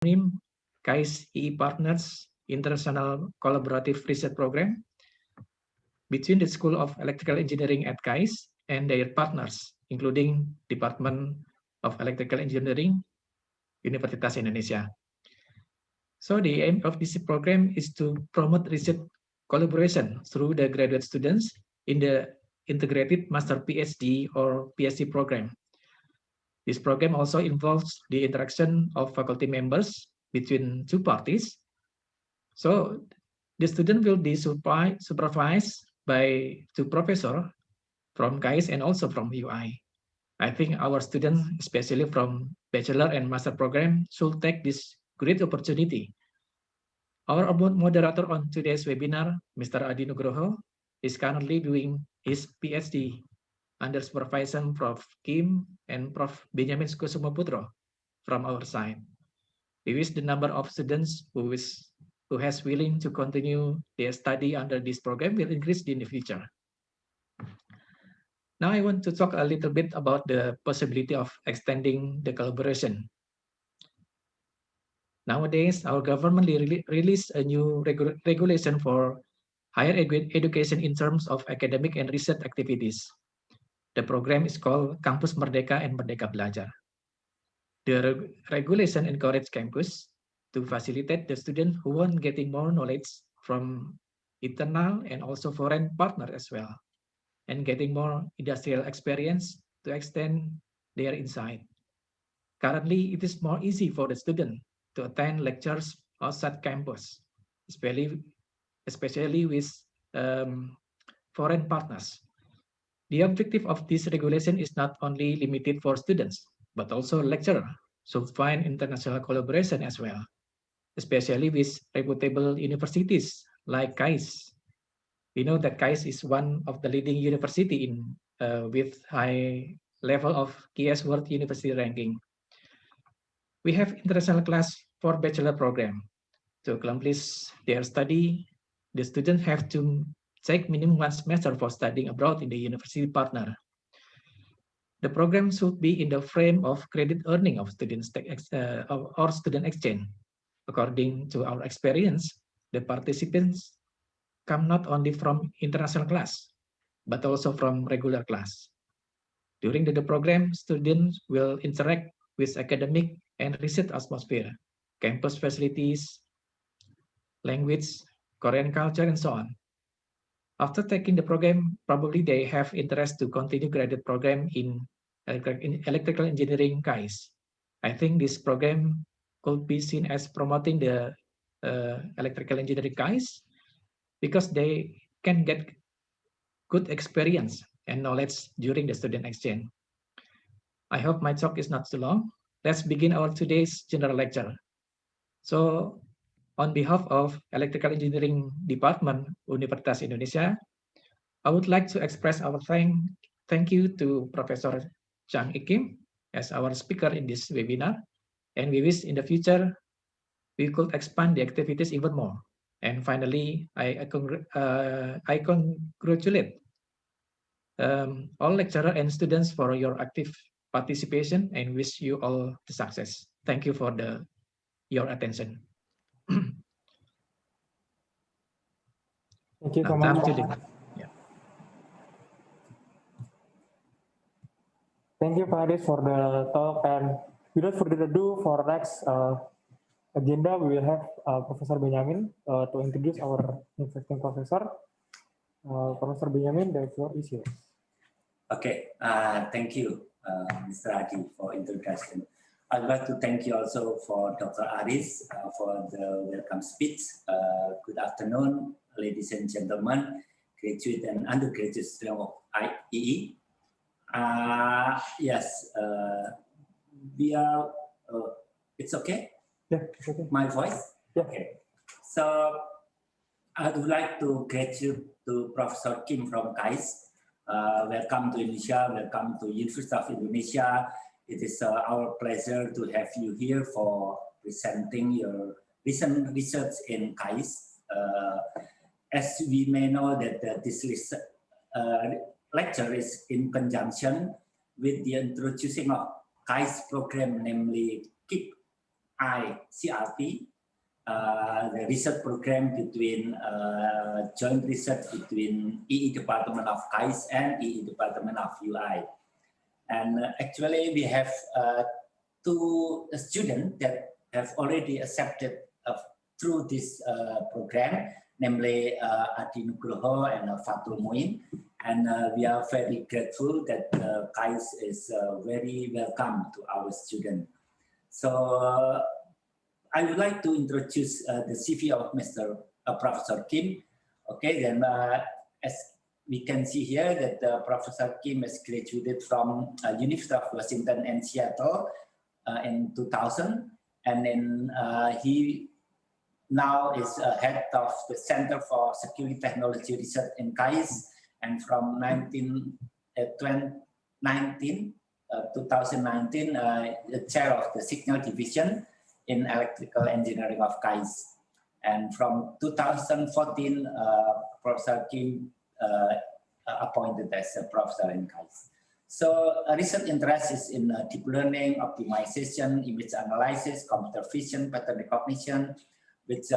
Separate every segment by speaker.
Speaker 1: KAIST EE Partners International Collaborative Research Program between the School of Electrical Engineering at KAIST and their partners, including Department of Electrical Engineering, Universitas Indonesia. So the aim of this program is to promote research collaboration through the graduate students in the integrated master PhD or PhD program. This program also involves the interaction of faculty members between two parties. So the student will be supervised by two professors from KAIST and also from UI. I think our students, especially from bachelor and master program, should take this great opportunity. Our moderator on today's webinar, Mr. Adi Nugroho, is currently doing his PhD under supervision Prof. Kim and Prof. Benjamin Kusumaputro from our side. We wish the number of students who has willing to continue their study under this program will increase in the future. Now I want to talk a little bit about the possibility of extending the collaboration. Nowadays, our government released a new regulation for higher education in terms of academic and research activities. The program is called Kampus Merdeka and Merdeka Belajar. The regulation encourages campus to facilitate the students who want getting more knowledge from internal and also foreign partners as well, and getting more industrial experience to extend their insight. Currently, it is more easy for the student to attend lectures outside campus, especially with foreign partners. The objective of this regulation is not only limited for students, but also lecturers should find international collaboration as well, especially with reputable universities like KAIST. We know that KAIST is one of the leading university in with high level of KS World University ranking. We have international class for bachelor program. To accomplish their study, the students have to take minimum 1 semester for studying abroad in the university partner. The program should be in the frame of credit earning of students or student exchange. According to our experience, the participants come not only from international class, but also from regular class. During the program, students will interact with academic and research atmosphere, campus facilities, language, Korean culture, and so on. After taking the program, probably they have interest to continue graduate program in electrical engineering KAIST. I think this program could be seen as promoting the electrical engineering KAIST because they can get good experience and knowledge during the student exchange. I hope my talk is not too long. Let's begin our today's general lecture. So, on behalf of Electrical Engineering Department, Universitas Indonesia, I would like to express our thank you to Professor Chang-Ick as our speaker in this webinar, and we wish in the future we could expand the activities even more. And finally, I congratulate all lecturers and students for your active participation and wish you all the success. Thank you for your attention.
Speaker 2: Thank you so much. Thank you, Pak Adis, for the talk. And without further ado, for next agenda, we will have Professor Benjamin to introduce our interesting professor. Professor Benjamin, the floor is yours.
Speaker 3: Okay, thank you, Mr. Adi, for introduction. I'd like to thank you also for Dr. Aris for the welcome speech. Good afternoon, ladies and gentlemen, graduate and undergraduate students of IEE. Yes, we are, it's okay?
Speaker 2: Yeah, it's okay.
Speaker 3: My voice?
Speaker 2: Yeah.
Speaker 3: Okay. So I would like to gratitude to Professor Kim from KAIST. Welcome to Indonesia, welcome to University of Indonesia. It is our pleasure to have you here for presenting your recent research in KAIST. As we may know that this lecture is in conjunction with the introducing of KAIST program, namely KIP, CRT, the research program between joint research between EE Department of KAIST and EE Department of UI. And actually, we have 2 students that have already accepted through this program, namely Adi Nugroho and Fatul Muin. And we are very grateful that KAIST is very welcome to our students. So I would like to introduce the CV of Mr. Professor Kim. Okay, then as we can see here that Professor Kim has graduated from University of Washington in Seattle in 2000, and then he now is head of the Center for Security Technology Research in KAIST, and from 2019, the chair of the Signal Division in Electrical Engineering of KAIST. And from 2014, Professor Kim appointed as a professor in KAIST. So research interest is in deep learning, optimization, image analysis, computer vision, pattern recognition, which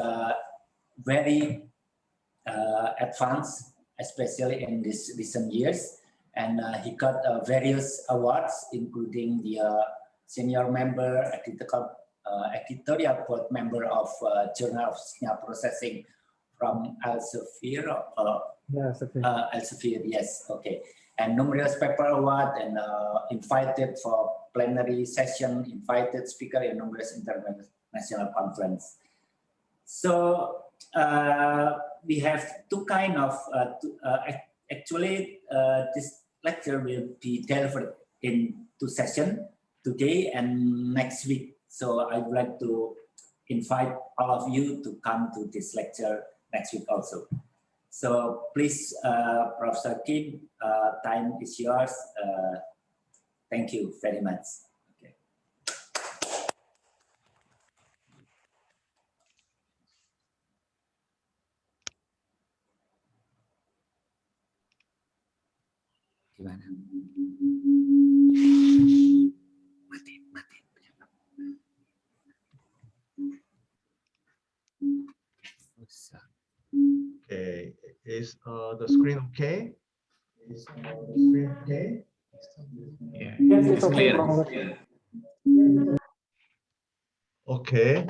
Speaker 3: very advanced, especially in these recent years. And he got various awards, including the senior member, editorial board member of Journal of Signal Processing from Elsevier. Elsevier, yes, okay. And numerous paper award, and invited for plenary session, invited speaker in numerous international conference. So we have 2 kind of, actually this lecture will be delivered in 2 sessions, today and next week. So I would like to invite all of you to come to this lecture next week also. So please, Professor Kim, time is yours. Thank you very much. Okay. Gimana?
Speaker 4: Okay, is the screen okay? Is the screen okay?
Speaker 1: Yeah,
Speaker 2: Yes,
Speaker 1: it's clear.
Speaker 4: Okay,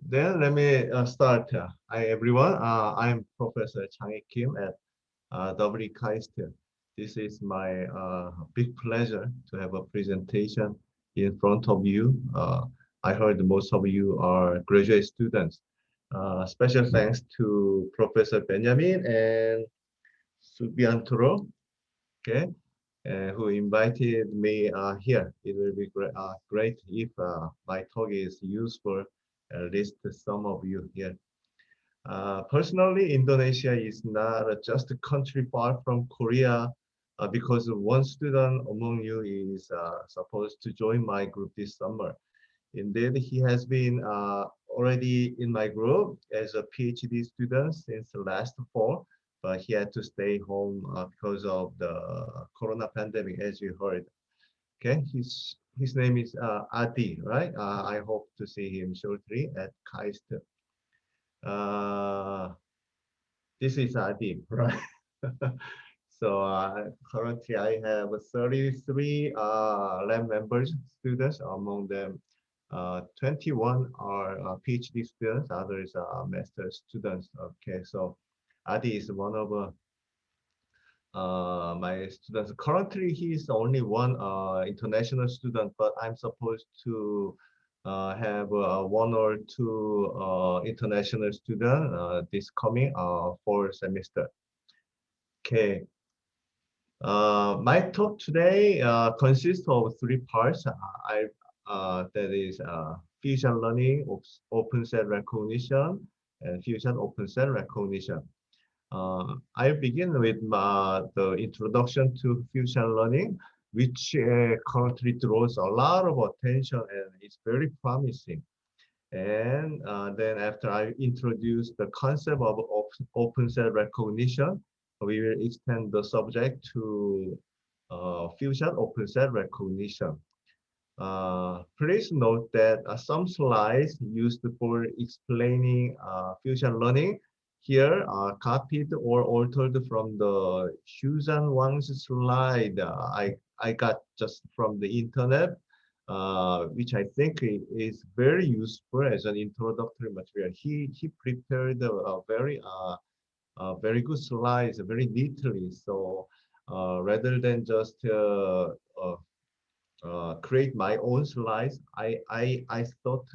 Speaker 4: then let me start. Hi everyone, I'm Professor Chang-Ick Kim at KAIST. This is my big pleasure to have a presentation in front of you. I heard most of you are graduate students. Special thanks to Professor Benjamin and Subiantoro, okay, who invited me here. It will be great if my talk is useful, at least to some of you here. Personally, Indonesia is not just a country far from Korea, because one student among you is supposed to join my group this summer. Indeed, he has been already in my group as a PhD student since last fall, but he had to stay home because of the corona pandemic, as you heard. Okay, his name is Adi, right? I hope to see him shortly at KAIST. This is Adi, right? So currently I have 33 lab members, students. Among them, 21 are PhD students, others are master students. Okay, so Adi is one of my students. Currently, he is only one international student, but I'm supposed to have 1 or 2 international students this coming fall semester. Okay. My talk today consists of 3 parts. That is fusion learning, open set recognition, and fusion open set recognition. I'll begin with the introduction to fusion learning, which currently draws a lot of attention and is very promising. And then after I introduce the concept of open set recognition, we will extend the subject to fusion open set recognition. please note that some slides used for explaining fusion learning here are copied or altered from the Susan Wang's slide I got just from the internet, which I think is very useful as an introductory material. He prepared a very good slides, very neatly. So rather than just create my own slides, I thought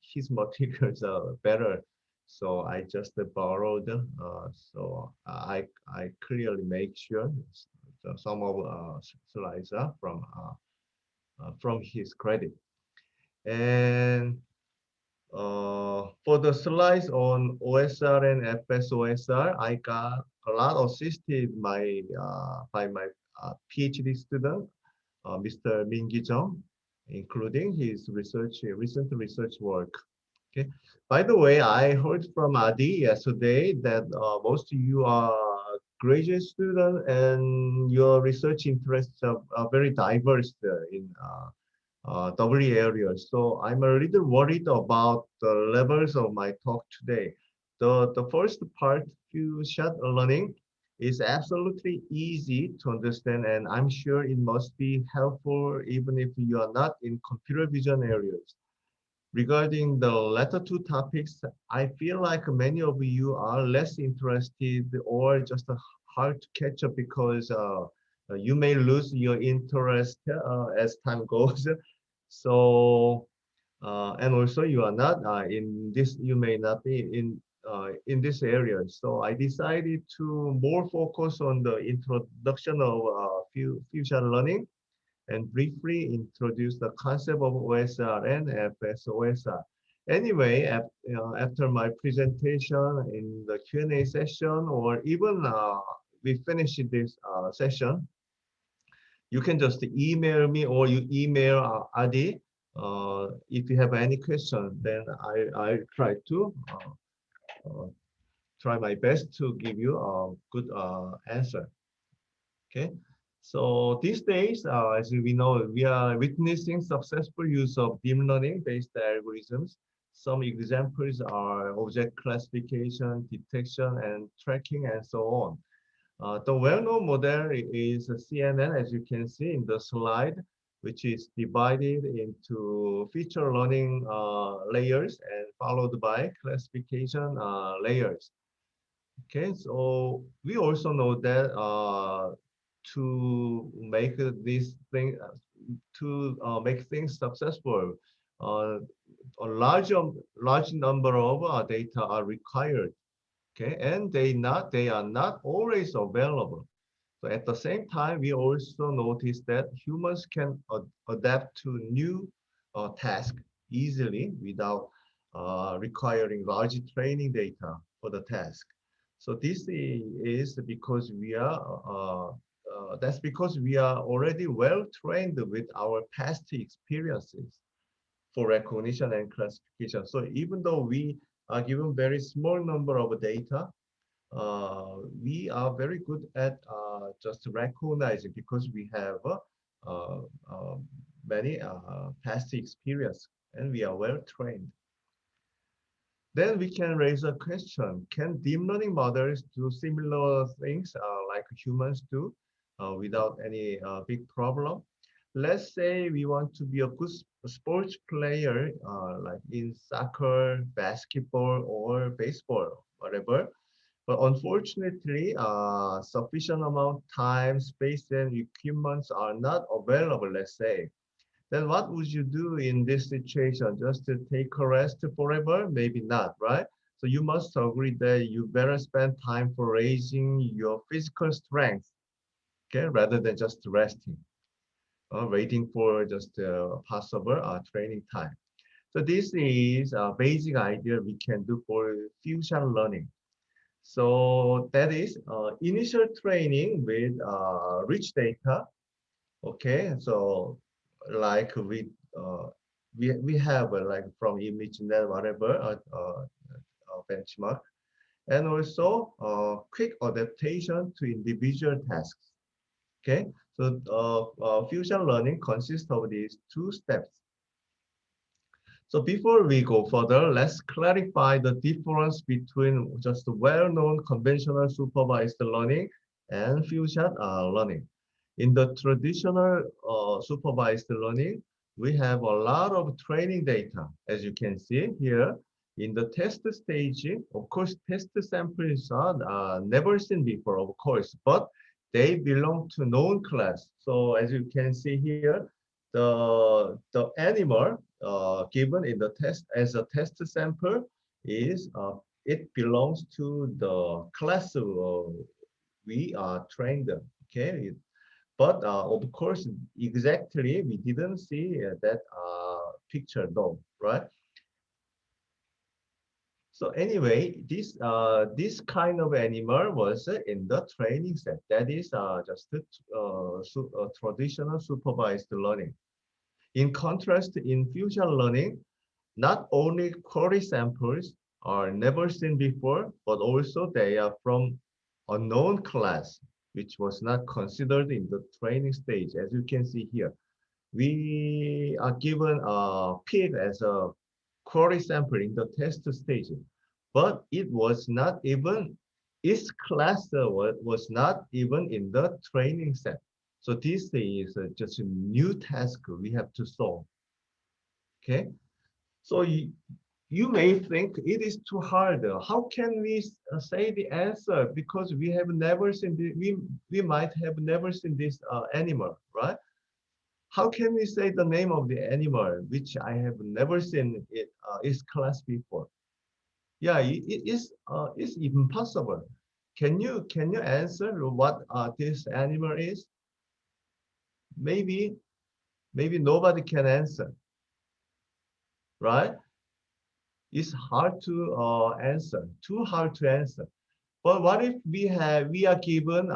Speaker 4: his materials are better, so I just borrowed. I clearly make sure some of slides are from his credit. And for the slides on OSR and FSOSR, I got a lot assisted by my PhD student, Mr. Min Gi-jung, including his recent research work. Okay. By the way, I heard from Adi yesterday that most of you are graduate students and your research interests are very diverse in W areas. So I'm a little worried about the levels of my talk today. The first part, fusion learning, is absolutely easy to understand, and I'm sure it must be helpful even if you are not in computer vision areas. Regarding the latter two topics, I feel like many of you are less interested or just hard to catch up because you may lose your interest as time goes. So, and also you are not in this, you may not be in this area. So I decided to more focus on the introduction of fusion learning and briefly introduce the concept of OSR and FSOSR. Anyway, after my presentation in the Q&A session, or even we finish this session, you can just email me or you email Adi if you have any question. Then I try to try my best to give you a good answer. Okay. So these days, as we know, we are witnessing successful use of deep learning based algorithms. Some examples are object classification, detection, and tracking, and so on. The well-known model is CNN, as you can see in the slide, which is divided into feature learning layers and followed by classification layers. Okay, so we also know that to make this thing, make things successful, a large number of data are required. Okay, and they are not always available. So at the same time, we also notice that humans can adapt to new tasks easily without requiring large training data for the task. So this is because we are that's because we are already well trained with our past experiences for recognition and classification. So even though we are given very small number of data, we are very good at just recognizing because we have uh, uh, many past experience and we are well trained. Then we can raise a question: can deep learning models do similar things like humans do without any big problem? Let's say we want to be a good sports player, like in soccer, basketball, or baseball, whatever. But unfortunately, sufficient amount of time, space, and equipments are not available, let's say. Then what would you do in this situation? Just to take a rest forever? Maybe not, right? So you must agree that you better spend time for raising your physical strength, okay, rather than just resting, waiting for just possible training time. So this is a basic idea we can do for fusion learning. So that is initial training with rich data. Okay, so like we have like from ImageNet whatever benchmark, and also quick adaptation to individual tasks. Okay, so fusion learning consists of these two steps. So before we go further, let's clarify the difference between just well-known conventional supervised learning and fusion learning. In the traditional supervised learning, we have a lot of training data, as you can see here. In the test stage, of course, test samples are never seen before, of course, but they belong to known class. So as you can see here, the animal given in the test as a test sample is it belongs to the class we are trained. Okay, but of course, exactly we didn't see that picture though, right? So anyway, this kind of animal was in the training set. That is just traditional supervised learning. In contrast, in fusion learning, not only query samples are never seen before, but also they are from a known class, which was not considered in the training stage. As you can see here, we are given a pig as a query sample in the test stage, but it was not even, its class was not even in the training set. So this is just a new task we have to solve. Okay, so you may think it is too hard. How can we say the answer? Because we have never seen we might have never seen this animal, right? How can we say the name of the animal which I have never seen it its class before? Yeah, it's impossible. Can you answer what this animal is? Maybe nobody can answer, right? It's hard to answer, too hard to answer. But what if we are given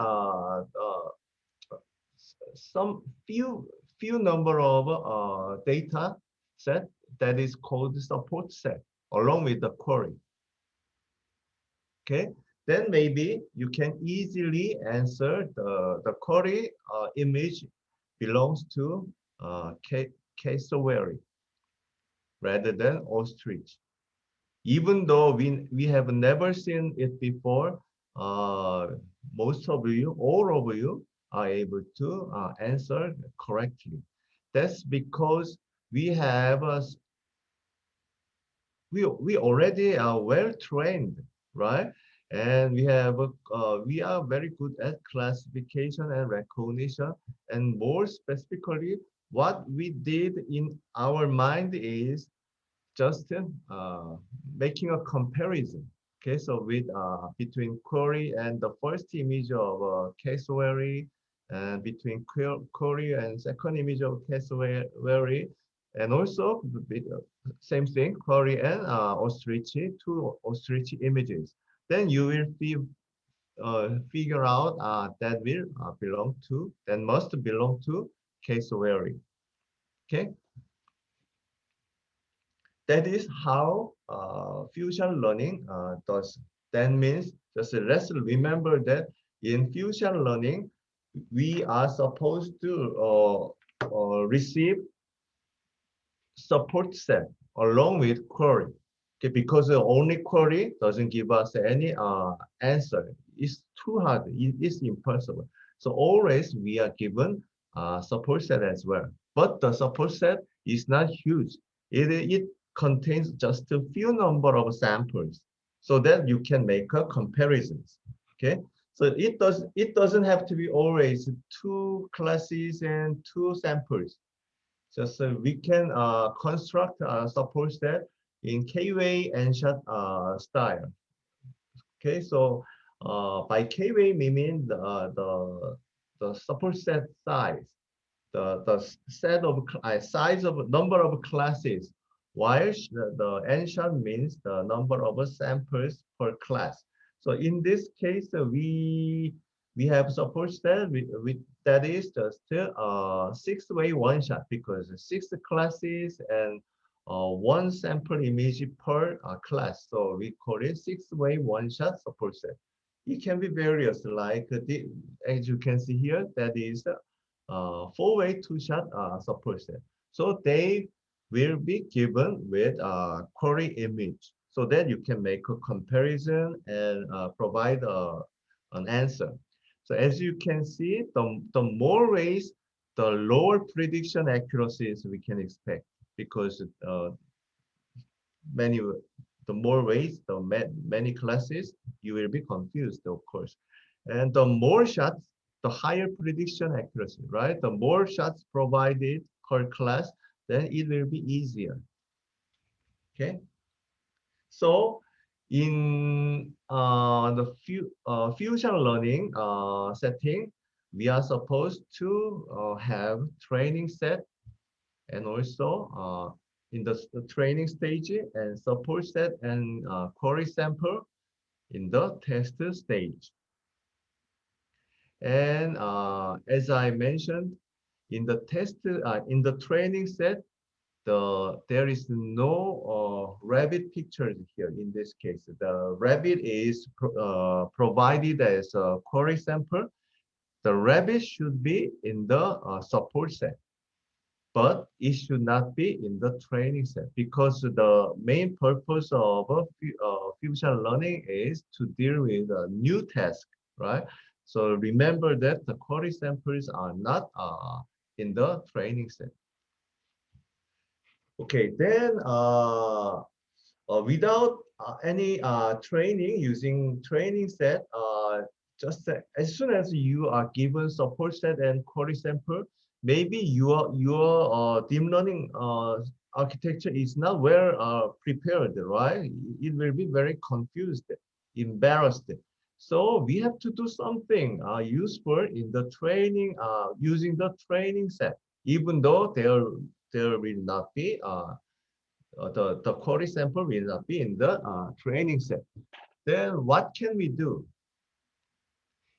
Speaker 4: some few number of data set that is called support set along with the query. Okay, then maybe you can easily answer the query image belongs to cassowary rather than ostrich. Even though we have never seen it before, uh, most of you, all of you, are able to answer correctly. That's because we have we already are well trained, right? And we are very good at classification and recognition. And more specifically, what we did in our mind is just making a comparison. Okay, so with between query and the first image of cassowary, and between query and second image of cassowary, and also same thing, query and ostrich, two ostrich images. Then you will figure out that will that must belong to cassowary. Okay. That is how fusion learning does. That means just let's remember that in fusion learning, we are supposed to receive support set along with query. Okay, because only query doesn't give us any answer. It's too hard. It's impossible. So always we are given support set as well. But the support set is not huge. It contains just a few number of samples so that you can make a comparisons. Okay. So it doesn't have to be always two classes and two samples. Just we can construct support set in K-way and shot style. Okay, so by K-way we mean the support set size, the set of size of number of classes, while the n-shot means the number of samples per class. So in this case, we have support set with that is just 6-way one-shot because 6 classes and one sample image per class. So we call it 6-way one-shot support set. it can be various, like as you can see here, that is four-way two-shot support set. So they will be given with a query image so that you can make a comparison and provide an answer. So as you can see, the more ways, the lower prediction accuracies we can expect, because many the more ways, the many classes, you will be confused, of course. And the more shots, the higher prediction accuracy, right? The more shots provided per class, then it will be easier. Okay. So in the fusion learning setting, we are supposed to have training set, and also in the training stage, and support set and query sample in the test stage. And as I mentioned, in the in the training set, there is no rabbit pictures here in this case. The rabbit is provided as a query sample. The rabbit should be in the support set, but it should not be in the training set, because the main purpose of fusion learning is to deal with a new task, right? So remember that the query samples are not in the training set. Okay, then without any training, using training set, just as soon as you are given support set and query sample, maybe your deep learning architecture is not well prepared, right? It will be very confused, embarrassed. So we have to do something useful in the training, using the training set, even though there will not be the query sample will not be in the training set. Then what can we do?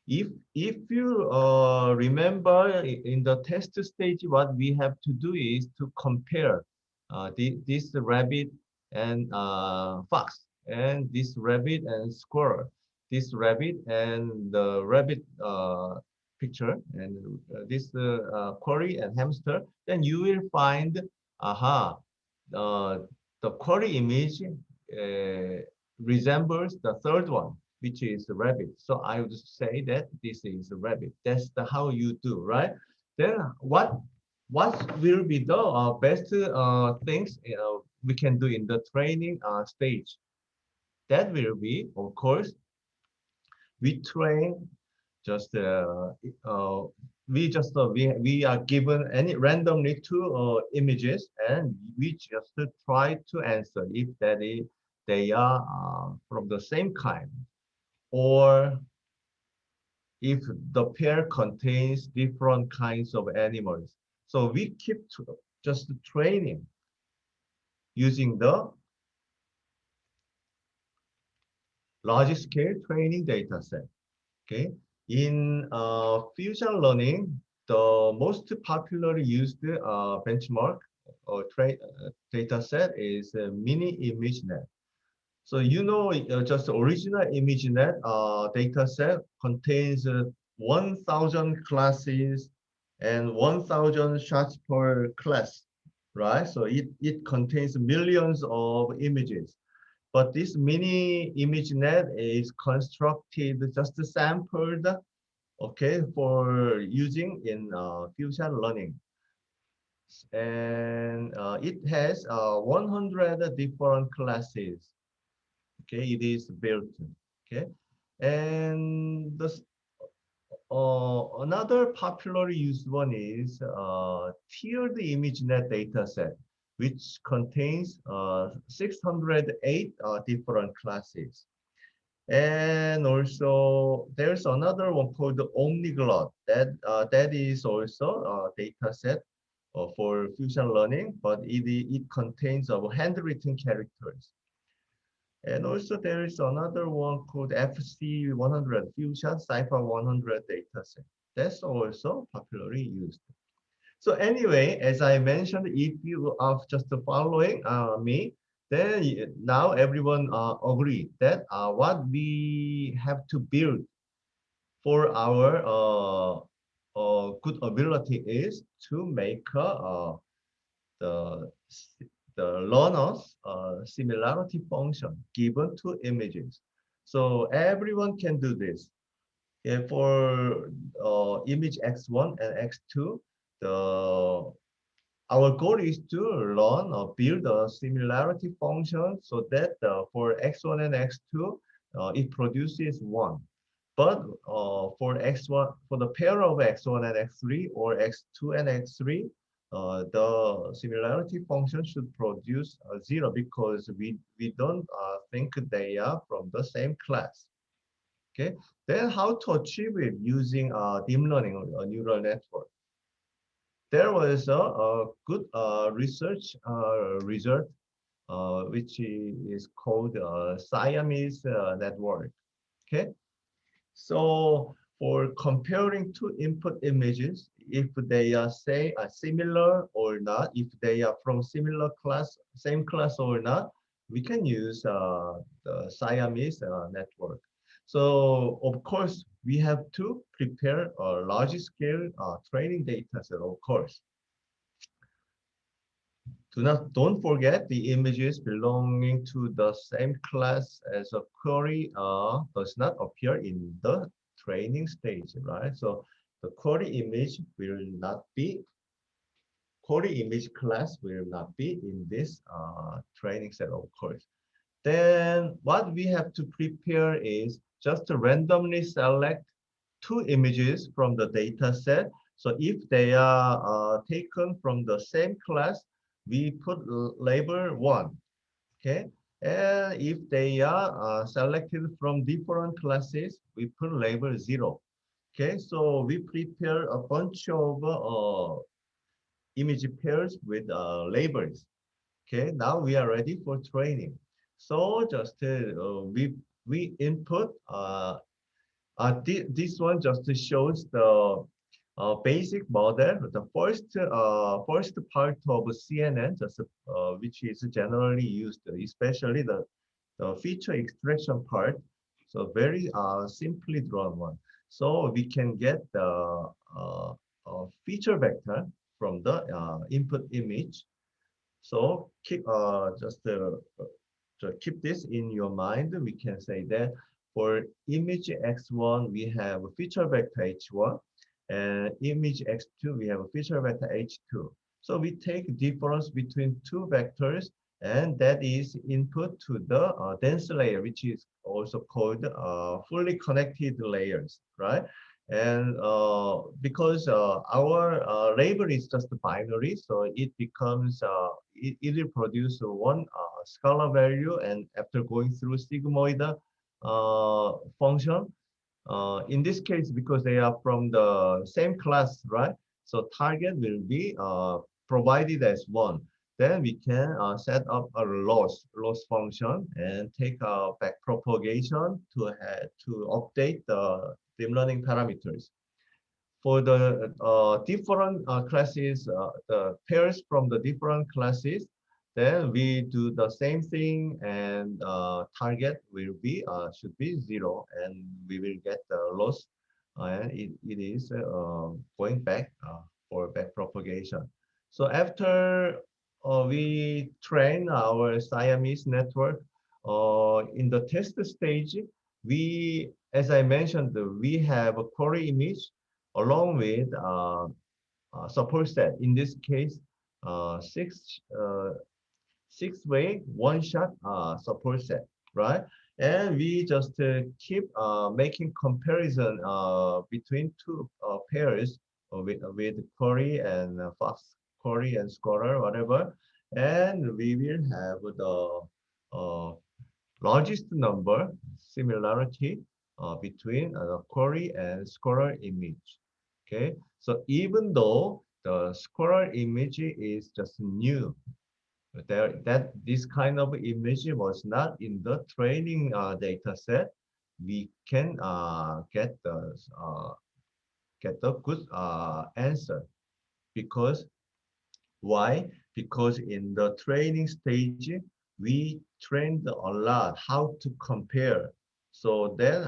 Speaker 4: If you remember in the test stage, what we have to do is to compare this rabbit and fox, and this rabbit and squirrel, this rabbit and the rabbit picture, and this query and hamster. Then you will find, aha, the query image resembles the third one, which is the rabbit. So I would say that this is a rabbit. That's how you do, right? Then what will be the best things we can do in the training stage? That will be, of course, we train just we are given any randomly two images, and we just try to answer if they are from the same kind, or if the pair contains different kinds of animals. So we keep just training using the large scale training data set. Okay. In fusion learning, the most popularly used benchmark or data set is mini ImageNet. So just original ImageNet data set contains 1,000 classes and 1,000 shots per class, right? So it contains millions of images. But this mini ImageNet is constructed, just sampled, okay, for using in fusion learning. And it has 100 different classes. Okay, it is built. Okay, and another popularly used one is tiered ImageNet dataset, which contains 608 different classes. And also there's another one called the Omniglot that is also a data set for fusion learning, but it contains handwritten characters. And also there is another one called FC100 Fusion Cipher 100 dataset. That's also popularly used. So anyway, as I mentioned, if you are just following me, Then now everyone agree that what we have to build for our good ability is to make the learners similarity function given to images. So everyone can do this. Yeah, for image x1 and x2, the our goal is to learn or build a similarity function so that for x1 and x2, it produces 1. But for x1, for the pair of x1 and x3 or x2 and x3, the similarity function should produce 0 because we don't think they are from the same class. Okay, then how to achieve it using deep learning or neural network? There was a good research result, which is called Siamese network. Okay, so for comparing two input images, if they are say similar or not, if they are from similar class, same class or not, we can use the Siamese network. So of course, we have to prepare a large scale training data set, of course. Don't forget the images belonging to the same class as a query does not appear in the training stage, right? So the query image class will not be in this training set, of course. Then what we have to prepare is just to randomly select two images from the data set. So if they are taken from the same class, we put label 1, okay? And if they are selected from different classes, we put label 0, okay? So we prepare a bunch of image pairs with labels, okay? Now we are ready for training. So just we input this one just shows the basic model. The first part of CNN, just which is generally used, especially the feature extraction part. So very simply drawn one. So we can get the feature vector from the input image. So keep to keep this in your mind, we can say that for image x1, we have a feature vector h1, and image x2, we have a feature vector h2. So we take difference between two vectors, and that is input to the dense layer, which is also called fully connected layers, right? And because our label is just binary, so it becomes it will produce one scalar value, and after going through sigmoid function, in this case, because they are from the same class, right? So target will be provided as 1. Then we can set up a loss function and take a back propagation to update the deep learning parameters. For the different classes, the pairs from the different classes, then we do the same thing, and target will be should be 0, and we will get the loss, and it is going back for back propagation. So after we train our Siamese network in the test stage, as I mentioned, we have a query image along with support set. In this case, six way one-shot support set, right? And we just keep making comparison between two pairs with query and Fox query and Scholar, whatever, and we will have the largest number similarity between query and Scholar image. Okay, so even though the Scholar image is just new, this kind of image was not in the training data set, we can get the good answer. Because why? Because in the training stage, we trained a lot how to compare. So then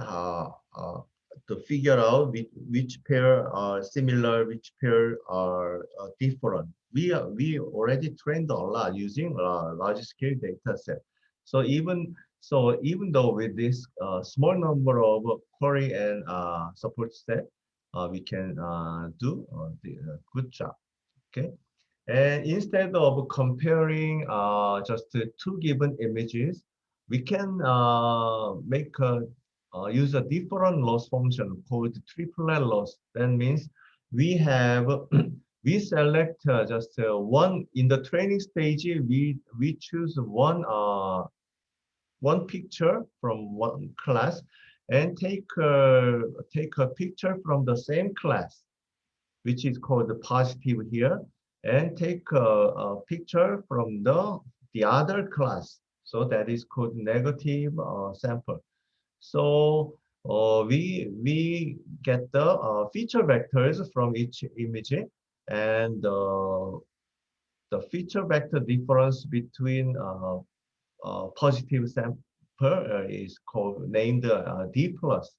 Speaker 4: to figure out which pair are similar, which pair are different. We already trained a lot using large scale data set. So even though with this small number of query and support set, we can do the good job. Okay. And instead of comparing just two given images, we can use a different loss function called triplet loss. That means we have we select just one in the training stage. We choose one picture from one class and take a picture from the same class, which is called the positive here, and take a picture from the other class. So that is called negative sample. So we get the feature vectors from each image, and the feature vector difference between positive sample is called named D plus,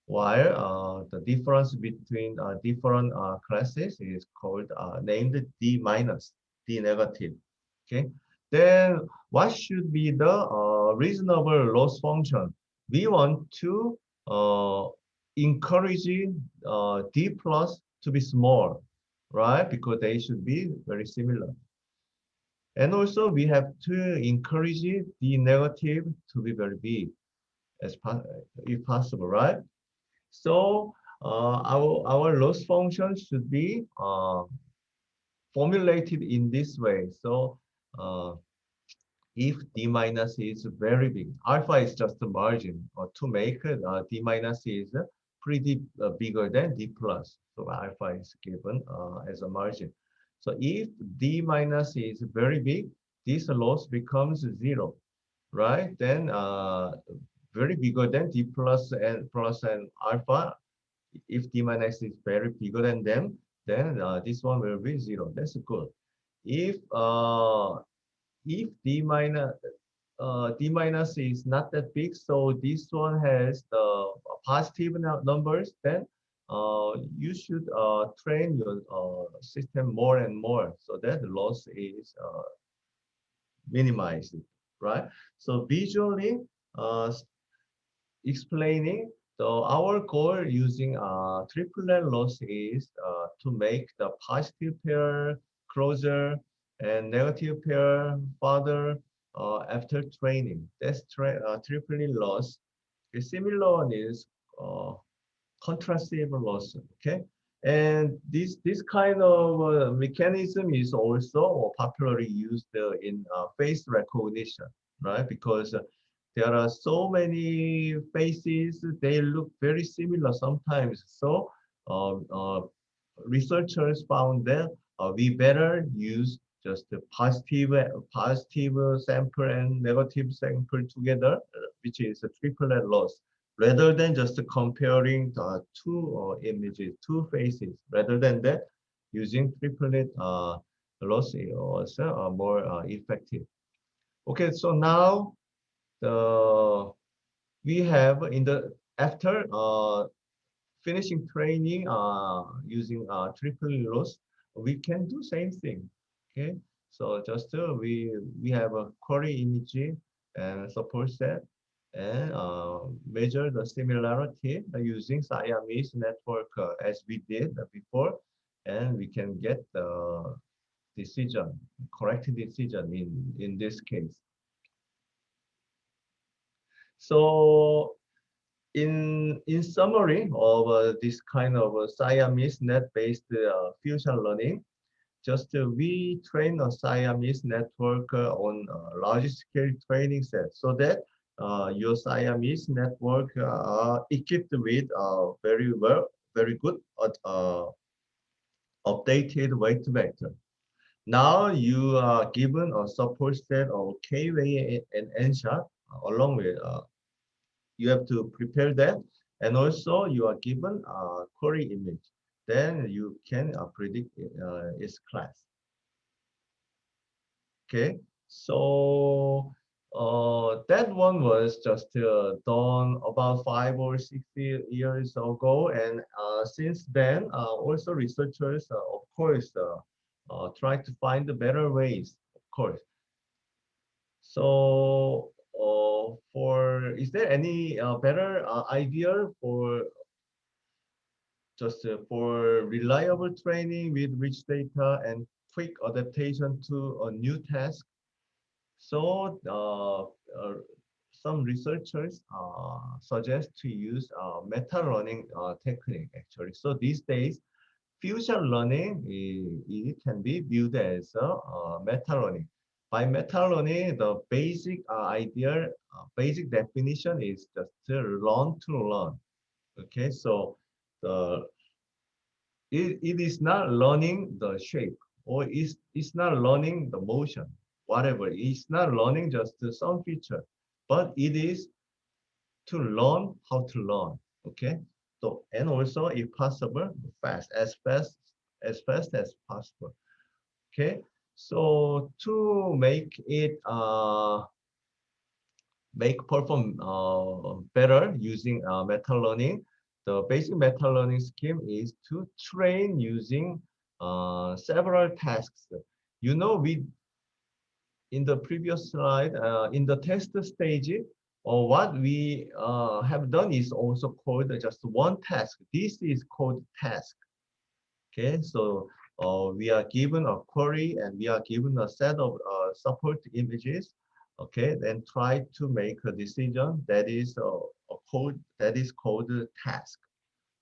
Speaker 4: while the difference between different classes is called named D minus, D negative. Okay, then what should be the reasonable loss function? We want to encourage D plus to be small, right? Because they should be very similar. And also we have to encourage D negative to be very big as if possible, right? So our loss function should be formulated in this way. So if D minus is very big, alpha is just a margin, or to make it D minus is pretty bigger than D plus. So alpha is given as a margin. So if D minus is very big, this loss becomes zero, right? Then very bigger than D plus and alpha. If D minus is very bigger than them, then this one will be zero. That's good. If D minus is not that big, so this one has the positive numbers, then you should train your system more and more so that the loss is minimized, right? So visually explaining, so our goal using triplet loss is to make the positive pair closer and negative pair farther after training. That's triplet loss. A similar one is contrastive loss. Okay, and this kind of mechanism is also popularly used in face recognition, right? Because there are so many faces, they look very similar sometimes. So researchers found that we better use just the positive sample and negative sample together, which is a triplet loss, rather than just comparing the two images, two faces. Rather than that, using triplet loss is also more effective. Okay, so now the we have in the after finishing training using triple loss, we can do same thing. Okay, so just we have a query image and support set and measure the similarity using Siamese network as we did before, and we can get the decision, correct decision in this case. So in summary of this kind of Siamese net-based fusion learning, just we train a Siamese network on a large-scale training set so that your Siamese network are equipped with very good updated weight vector. Now you are given a support set of K-way and N-shot along with you have to prepare that, and also you are given a query image. Then you can predict its class. Okay, so That one was just done about 5 or 6 years ago, and since then, also researchers, of course, try to find the better ways, of course. So, is there any better idea for just for reliable training with rich data and quick adaptation to a new task? So some researchers suggest to use meta learning technique actually. So these days, fusion learning it can be viewed as a meta learning. By meta learning, the basic idea, basic definition is just to learn to learn. Okay, so the it is not learning the shape or it's not learning the motion, whatever. It's not learning just some feature, but it is to learn how to learn. Okay. So and also if possible, fast as possible. Okay. So to make it make perform better using meta learning. The basic meta learning scheme is to train using several tasks. You know, we in the previous slide, in the test stage, or what we have done is also called just one task. This is called task. Okay, so we are given a query and we are given a set of support images. Okay, then try to make a decision that is a code that is called a task.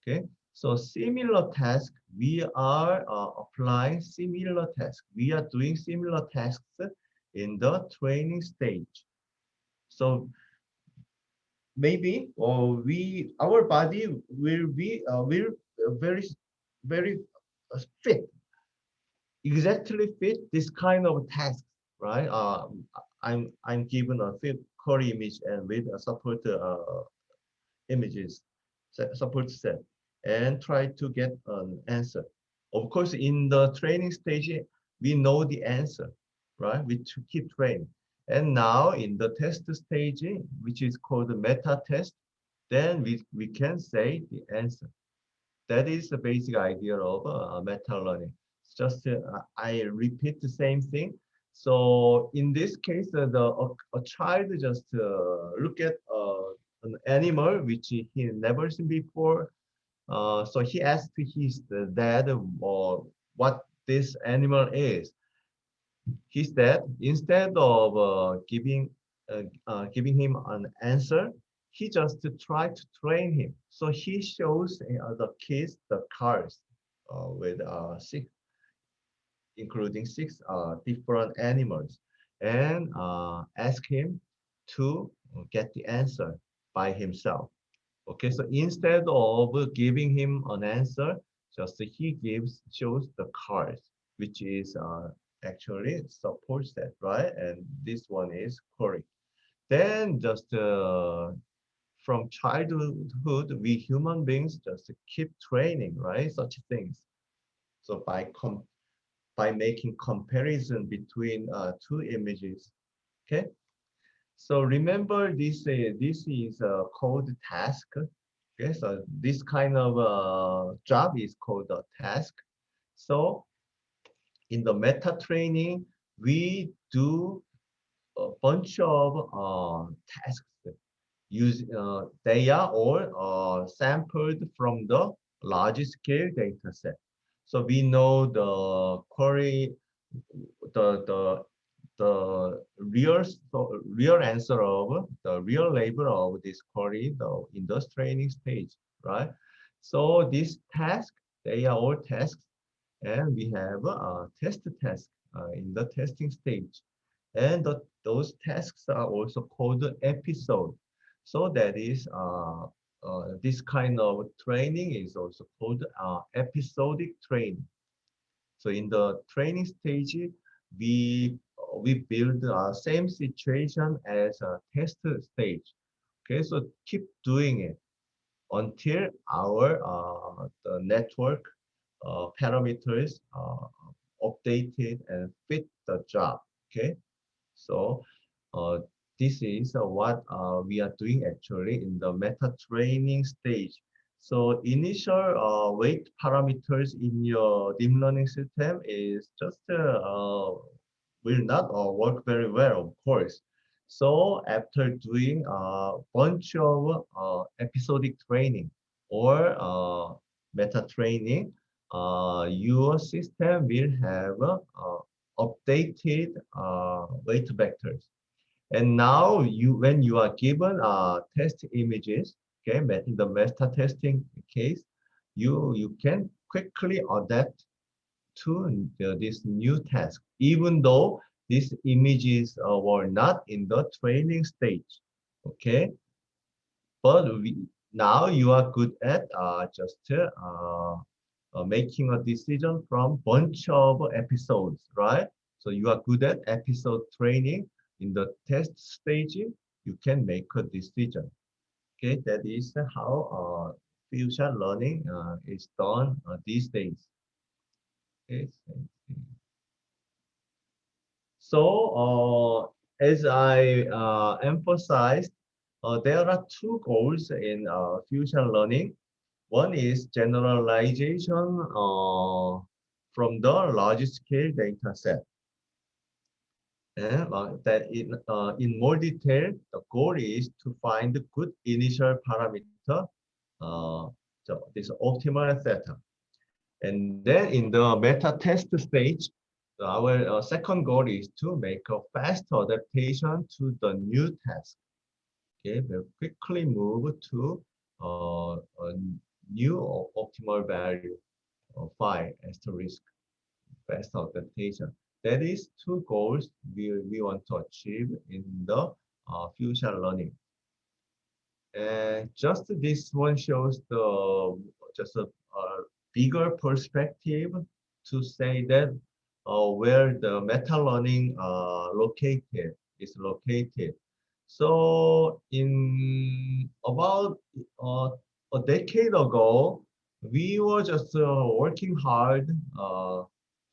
Speaker 4: Okay, so similar task, we are applying similar task. We are doing similar tasks in the training stage. So maybe or we our body will very very fit exactly fit this kind of task, right? I'm given a fit query image and with a support images support set and try to get an answer. Of course, in the training stage, we know the answer, right? We to keep training. And now in the test stage, which is called the meta test, then we can say the answer. That is the basic idea of meta learning. It's just I repeat the same thing. So in this case, a child just look at an animal which he never seen before. So he asked his dad what this animal is. His dad, instead of giving him an answer, he just tried to train him. So he shows the kids the cars with six, including six different animals, and ask him to get the answer by himself. Okay, so instead of giving him an answer, just he shows the cars, which is actually supports that, right? And this one is correct. Then just from childhood, we human beings just keep training, right? Such things. So by making comparison between two images, okay? So remember this is called task. Okay, so this kind of job is called a task. So in the meta training, we do a bunch of tasks use data or sampled from the large scale data set. So we know the query, the the real answer of the real label of this query in the training stage, right? So this task, they are all tasks, and we have a task in the testing stage, and those tasks are also called episode. So that is this kind of training is also called episodic training. So in the training stage, we we build the same situation as a test stage. Okay, so keep doing it until our the network parameters updated and fit the job. Okay, so this is what we are doing actually in the meta training stage. So initial weight parameters in your deep learning system is just will not work very well, of course. So after doing a bunch of episodic training or meta training, your system will have updated weight vectors. And now when you are given test images, okay, in the meta testing case, you can quickly adapt to this new task, even though these images were not in the training stage. Okay, but now you are good at just making a decision from bunch of episodes, right? So you are good at episode training. In the test stage, you can make a decision. Okay, that is how fusion learning is done these days. Okay, so as I emphasized, there are two goals in fusion learning. One is generalization from the large scale data set. And that in more detail, the goal is to find good initial parameter, so this optimal theta. And then in the meta test stage, our second goal is to make a fast adaptation to the new task. Okay, we'll quickly move to a new optimal value of phi asterisk fast adaptation. That is two goals we want to achieve in the fusion learning. And just this one shows the just a bigger perspective to say that where the meta learning is located. So in about a decade ago, we were just working hard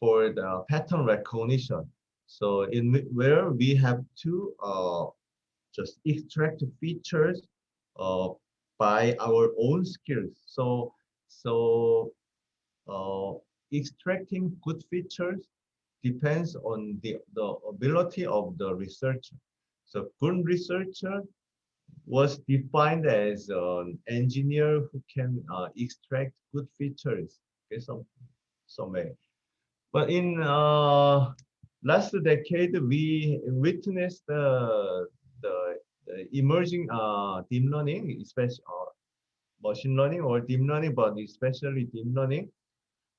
Speaker 4: for the pattern recognition. So where we have to just extract features uh, by our own skills. So extracting good features depends on the ability of the researcher. So good researcher was defined as an engineer who can extract good features. Okay, some way. But in last decade, we witnessed the emerging deep learning, especially machine learning or deep learning, but especially deep learning,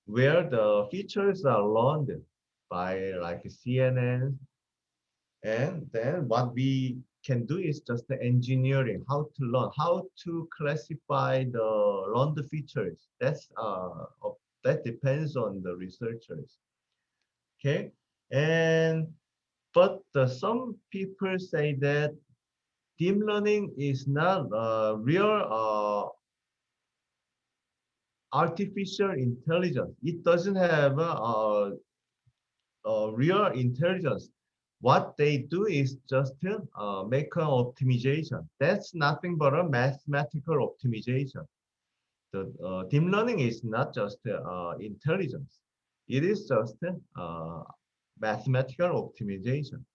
Speaker 4: where the features are learned by like CNN, and then what we can do is just the engineering, how to learn, how to classify the learned features. That depends on the researchers. Okay, and but some people say that deep learning is not real artificial intelligence. It doesn't have real intelligence. What they do is just make an optimization. That's nothing but a mathematical optimization. The deep learning is not just intelligence. It is just mathematical optimization.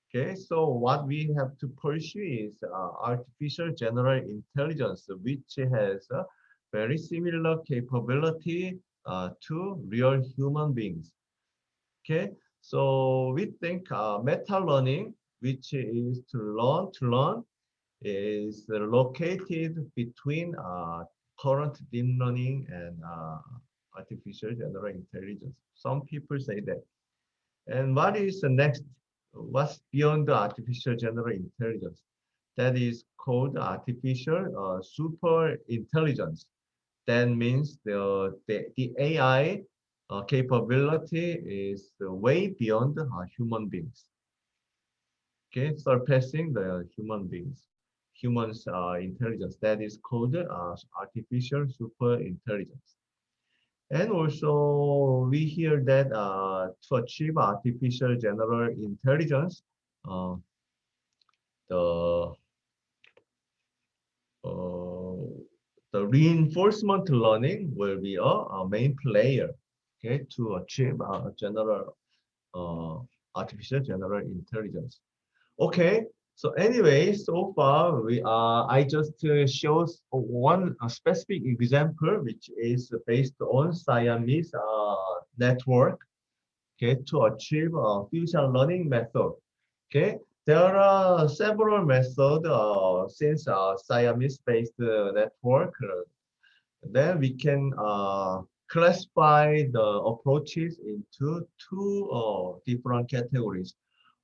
Speaker 4: Okay, so what we have to pursue is artificial general intelligence, which has a very similar capability to real human beings. Okay, so we think meta learning, which is to learn, is located between current deep learning and artificial general intelligence. Some people say that. And what is the next? What's beyond the artificial general intelligence? That is called artificial super intelligence. That means the AI capability is way beyond human beings. Okay, surpassing the human beings, humans' intelligence. That is called artificial super intelligence. And also, we hear that to achieve artificial general intelligence, uh, the the reinforcement learning will be a main player, okay, to achieve a general artificial general intelligence. Okay, so anyway, so far I just showed one specific example, which is based on Siamese network, okay, to achieve a fusion learning method. Okay, there are several methods since Siamese-based network. Then we can classify the approaches into two different categories.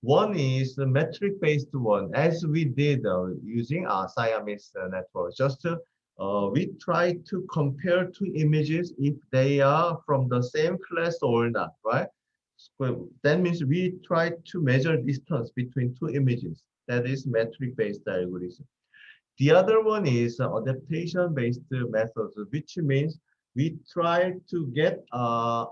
Speaker 4: One is the metric-based one, as we did using our Siamese network. Just we try to compare two images if they are from the same class or not, right? So that means we try to measure distance between two images. That is metric-based algorithm. The other one is adaptation-based methods, which means we try to get uh,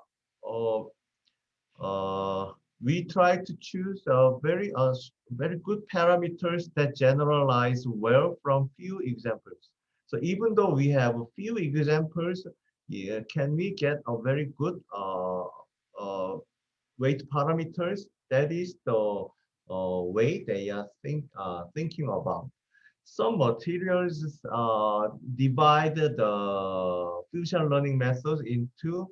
Speaker 4: we try to choose very good parameters that generalize well from few examples. So even though we have a few examples, yeah, can we get a very good weight parameters? That is the way they are thinking about. Some materials divide the fusion learning methods into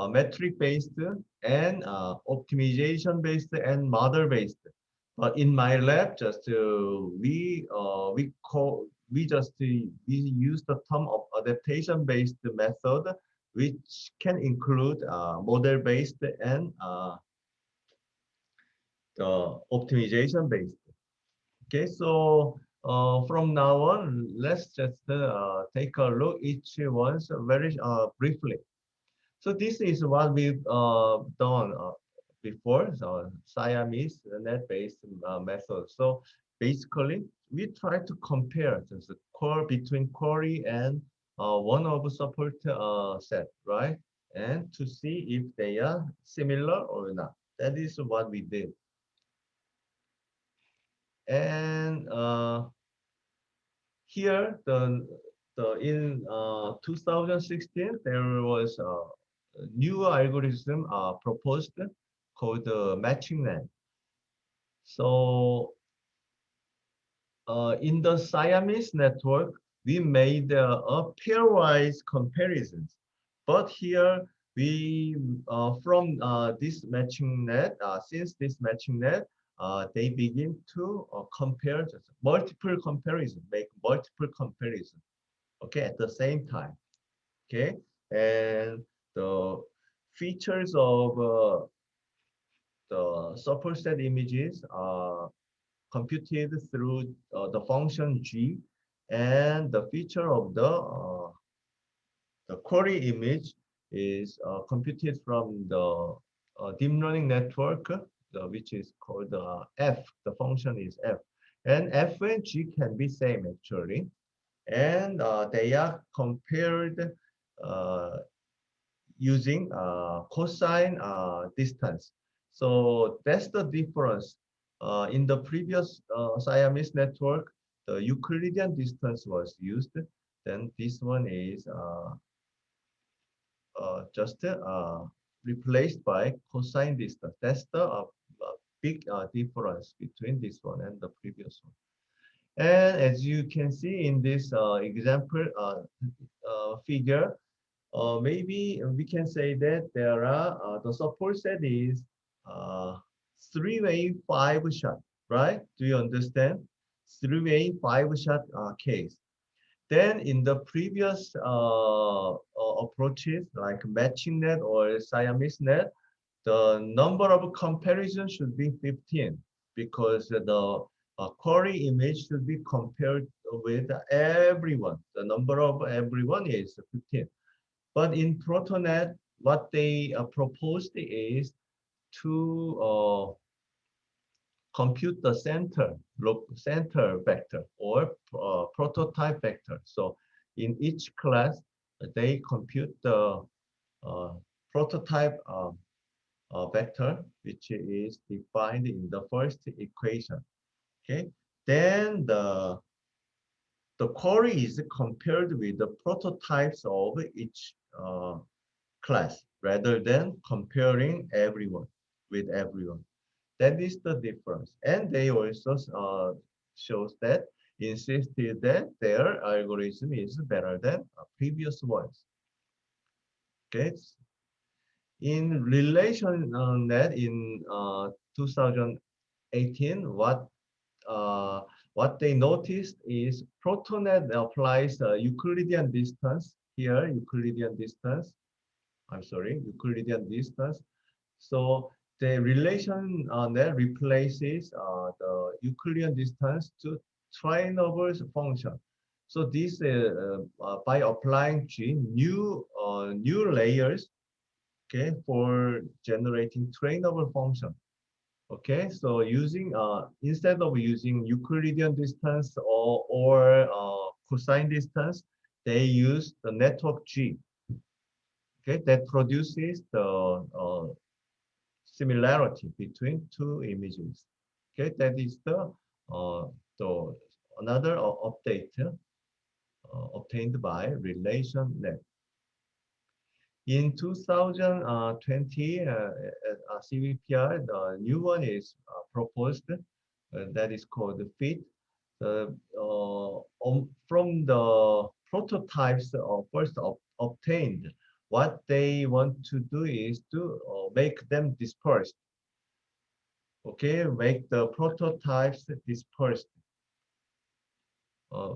Speaker 4: metric-based and optimization-based and model-based. But in my lab, just we use the term of adaptation-based method, which can include model-based and the optimization-based. Okay, so from now on, let's just take a look each one's very briefly. So this is what we've done before, so Siamese net-based method. So basically, we try to compare the core between query and one of support set, right? And to see if they are similar or not. That is what we did. And here, in 2016, there was a new algorithm proposed called matching net. So in the Siamese network, we made a pairwise comparisons. But here we from this matching net, since this matching net, they begin to compare multiple comparison, make multiple comparison, okay, at the same time, okay, and the features of the support set images are computed through the function G, and the feature of the query image is computed from the deep learning network, which is called F. The function is F, and F and G can be same actually, and they are compared using cosine distance. So that's the difference. In the previous Siamese network, the Euclidean distance was used. Then this one is just replaced by cosine distance. That's the big difference between this one and the previous one. And as you can see in this example figure, maybe we can say that there are the support set is three-way five-shot, right? Do you understand? Three-way five-shot case. Then in the previous approaches like matching net or Siamese net, the number of comparisons should be 15 because the query image should be compared with everyone. The number of everyone is 15. But in ProtoNet, what they proposed is to compute the center vector or prototype vector. So in each class, they compute the prototype vector, which is defined in the first equation. Okay, then the query is compared with the prototypes of each class rather than comparing everyone with everyone. That is the difference. And they also shows that insisted that their algorithm is better than previous ones. Okay. In relation that in 2018, uh, what they noticed is ProtoNet applies Euclidean distance here, Euclidean distance. I'm sorry, Euclidean distance. So the relation that replaces the Euclidean distance to trainable function. So this by applying G new layers, okay, for generating trainable function. Okay, so using instead of using Euclidean distance or cosine distance, they use the network G. Okay, that produces the similarity between two images. Okay, that is the another update obtained by RelationNet. In 2020, CVPR, the new one is proposed. That is called FIT. From the prototypes first obtained, what they want to do is to make them dispersed. Okay, make the prototypes dispersed uh,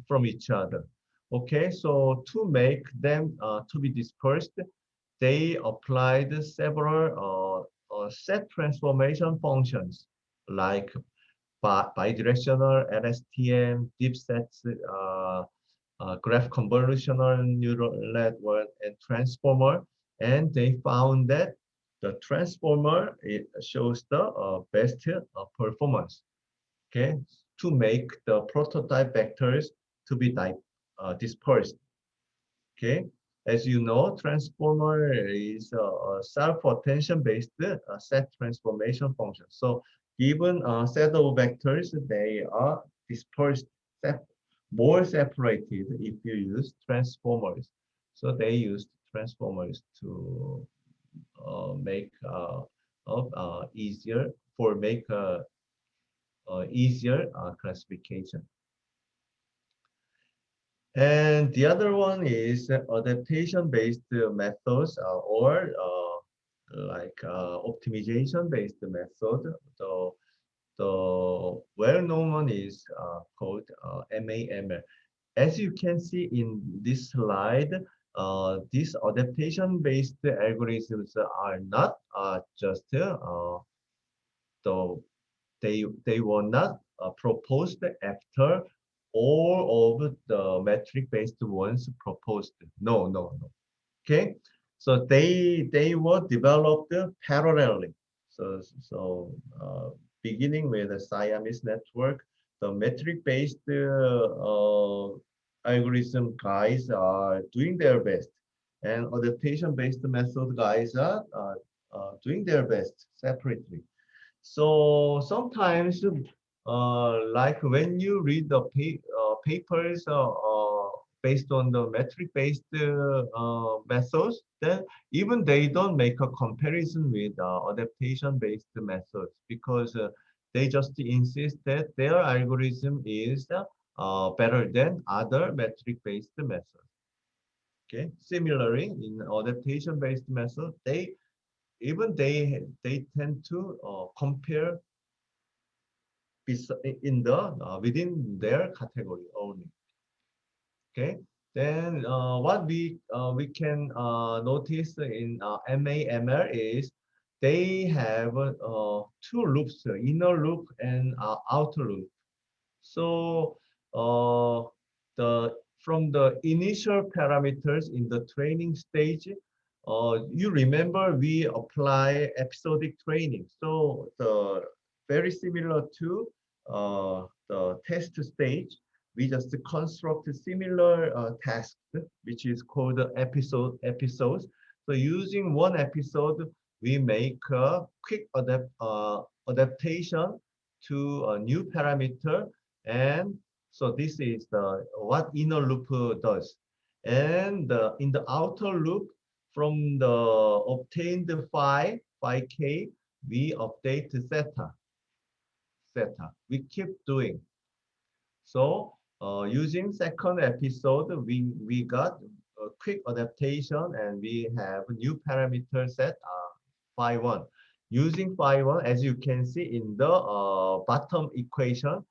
Speaker 4: from each other. Okay, so to make them to be dispersed, they applied several set transformation functions like bidirectional LSTM, deep sets, graph convolutional neural network, and transformer. And they found that the transformer it shows the best performance. Okay, to make the prototype vectors to be dispersed. Okay, as you know, transformer is a self-attention based set transformation function. So given a set of vectors, they are dispersed, more separated if you use transformers. So they used transformers to make easier for make easier classification. And the other one is adaptation-based methods or like optimization-based method. The well-known one is called MAML. As you can see in this slide, these adaptation-based algorithms are not just the they were not proposed after all of the metric-based ones proposed. No, no, no. Okay, so they were developed parallelly. So beginning with the Siamese network, the metric-based algorithm guys are doing their best, and adaptation-based method guys are doing their best separately. So sometimes, like when you read the papers based on the metric-based methods, then even they don't make a comparison with adaptation-based methods because they just insist that their algorithm is better than other metric-based methods. Okay. Similarly, in adaptation-based method, they tend to compare in the within their category only. Okay. Then what we can notice in MAML is they have two loops, inner loop and outer loop. So the from the initial parameters in the training stage, you remember we apply episodic training. So the very similar to the test stage, we just construct a similar task, which is called episodes. So using one episode, we make a quick adaptation to a new parameter, and so this is the what inner loop does. And in the outer loop, from the obtained phi k, we update theta. We keep doing. So using second episode, we got a quick adaptation, and we have a new parameter set phi1. Using phi1, as you can see in the bottom equation,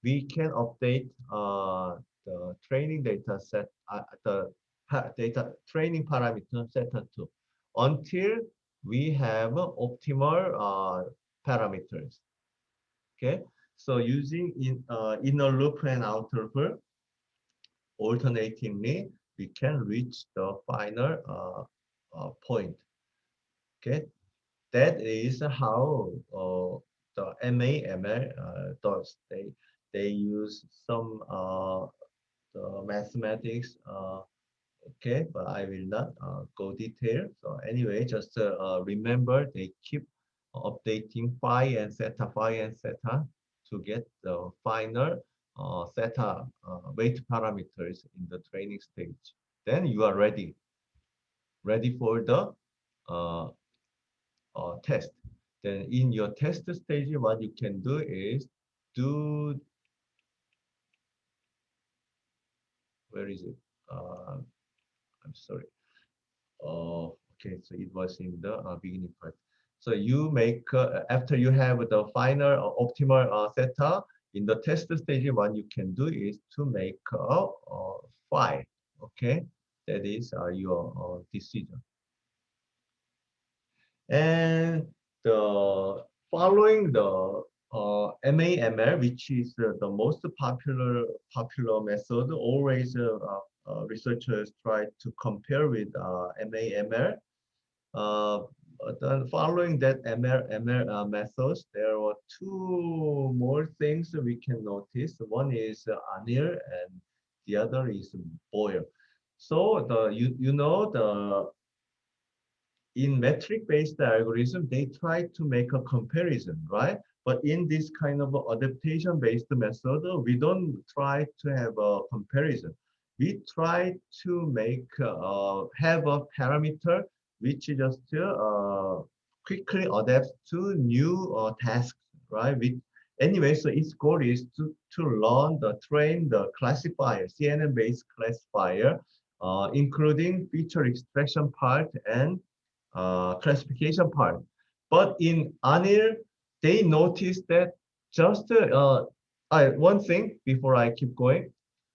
Speaker 4: we can update the training data set, data training parameter theta 2 until we have optimal parameters. Okay, so using inner loop and outer loop alternatingly, we can reach the final point. Okay, that is how the MAML does. They use some the mathematics. Okay, but I will not go detail. So anyway, just remember they keep updating phi and theta to get the final theta weight parameters in the training stage. Then you are ready for the uh, test. Then in your test stage, what you can do is do, where is it? I'm sorry. Okay, so it was in the beginning part. So you make, after you have the final optimal theta, in the test stage, what you can do is to make a phi, okay? That is your decision. And the following the MAML, which is the most popular method, always researchers try to compare with MAML. Then following that ML methods, there are two more things we can notice. One is Anil and the other is Boyle. So you know the in metric-based algorithm, they try to make a comparison, right? But in this kind of adaptation-based method, we don't try to have a comparison. We try to make have a parameter which just quickly adapts to new tasks, right? Anyway, so its goal is to train the classifier, CNN-based classifier, including feature extraction part and classification part. But in Anil, they noticed that just one thing before I keep going,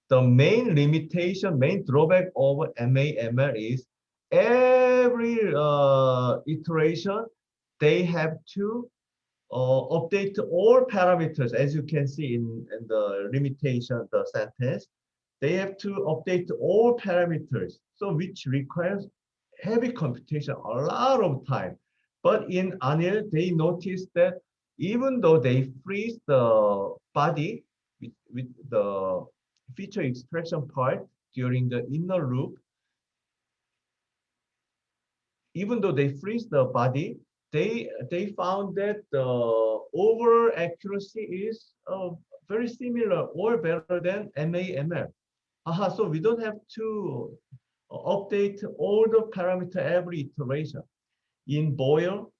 Speaker 4: the main limitation, main drawback of MAML is every iteration, they have to update all parameters. As you can see in the limitation, the sentence, they have to update all parameters, so which requires heavy computation, a lot of time. But in Anil, they noticed that even though they freeze the body with the feature extraction part during the inner loop, even though they freeze the body, they found that the overall accuracy is very similar or better than MAML. So we don't have to update all the parameter every iteration. In Boyle,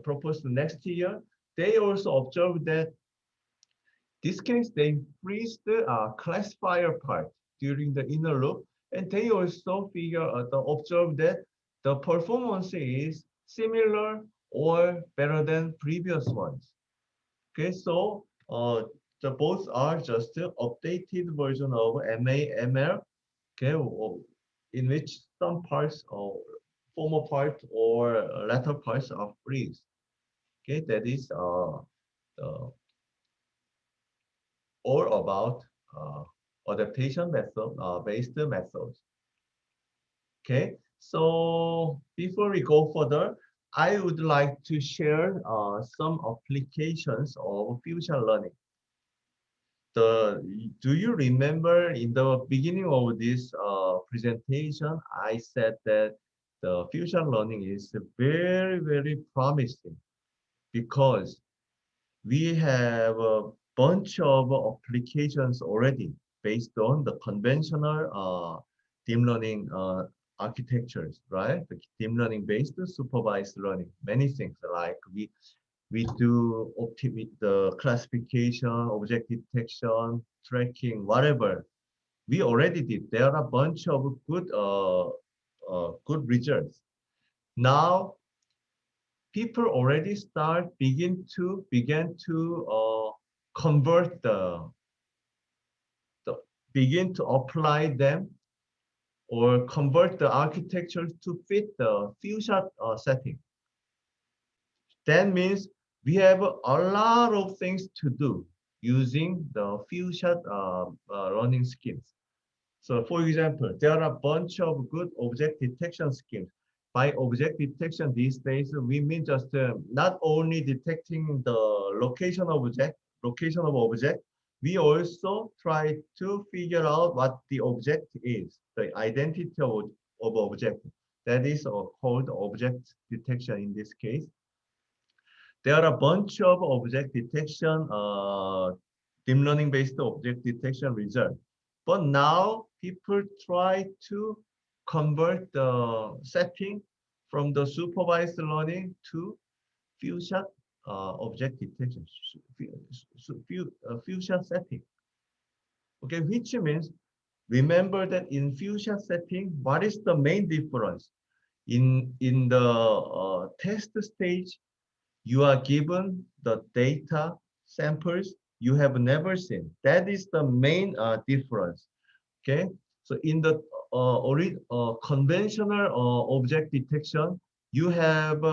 Speaker 4: proposed next year, they also observed that this case they freeze the classifier part during the inner loop, and they also observed that the performance is similar or better than previous ones. Okay, so both are just updated version of MAML. Okay, in which some parts or former part or latter parts are freeze. Okay, that is all about adaptation method based methods. Okay, so before we go further, I would like to share some applications of fusion learning. Do you remember in the beginning of this presentation, I said that the fusion learning is very, very promising because we have a bunch of applications already based on the conventional deep learning architectures, right? The deep learning based supervised learning, many things like we do optimize the classification, object detection, tracking, whatever. We already did. There are a bunch of good results. Now people already began to convert the begin to apply them or convert the architecture to fit the few shot setting. That means we have a lot of things to do using the few shot learning schemes. So for example, there are a bunch of good object detection schemes. By object detection these days, we mean just not only detecting the location of object, we also try to figure out what the object is, the identity of object. That is called object detection in this case. There are a bunch of object detection, deep learning based object detection results. But now people try to convert the setting from the supervised learning to few shot object detection, few shot setting. Okay, which means remember that in few shot setting, what is the main difference? In the test stage, you are given the data samples you have never seen. That is the main difference. Okay, so in the conventional object detection, you have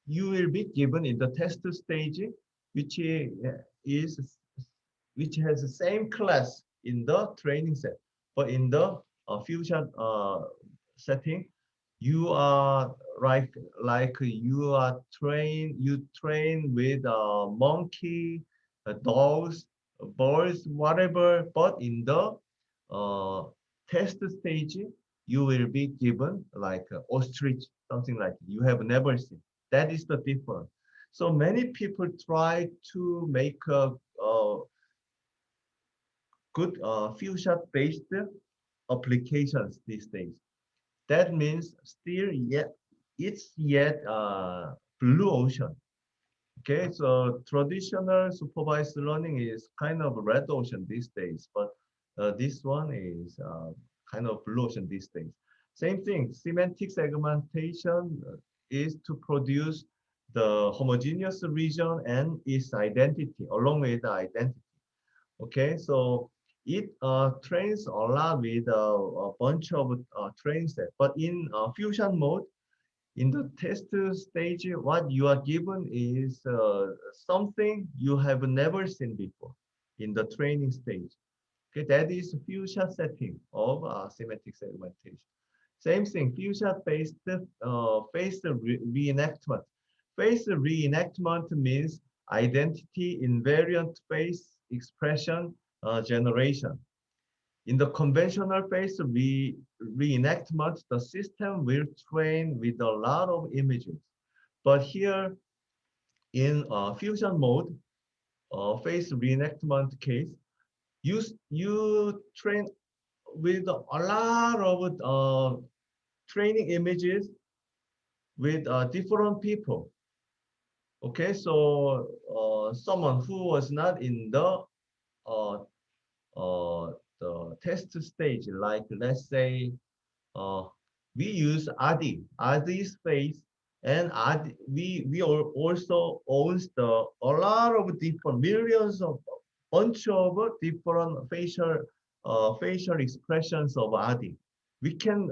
Speaker 4: you will be given in the test stage, which is which has the same class in the training set, but in the fusion setting, you are you are train with a monkey, dogs, birds, whatever. But in the uh, test stage, you will be given like ostrich, something like you have never seen. That is the difference. So many people try to make a good fusion based applications these days. That means still yet it's yet blue ocean. Okay, so traditional supervised learning is kind of red ocean these days, but this one is kind of blue ocean these days. Same thing, semantic segmentation is to produce the homogeneous region and its identity along with the identity. Okay, so it trains a lot with a bunch of train set, but in fusion mode, in the test stage, what you are given is something you have never seen before in the training stage. Okay, that is fusion setting of semantic segmentation. Same thing, fusion-based reenactment. Phase reenactment means identity invariant phase expression generation. In the conventional phase reenactment, the system will train with a lot of images. But here in fusion mode, phase reenactment case, you train with a lot of training images with different people. Okay, so someone who was not in uh, the test stage, like let's say we use ADI space, and ADI, also owns a lot of different millions of bunch of different facial expressions of ADI. We can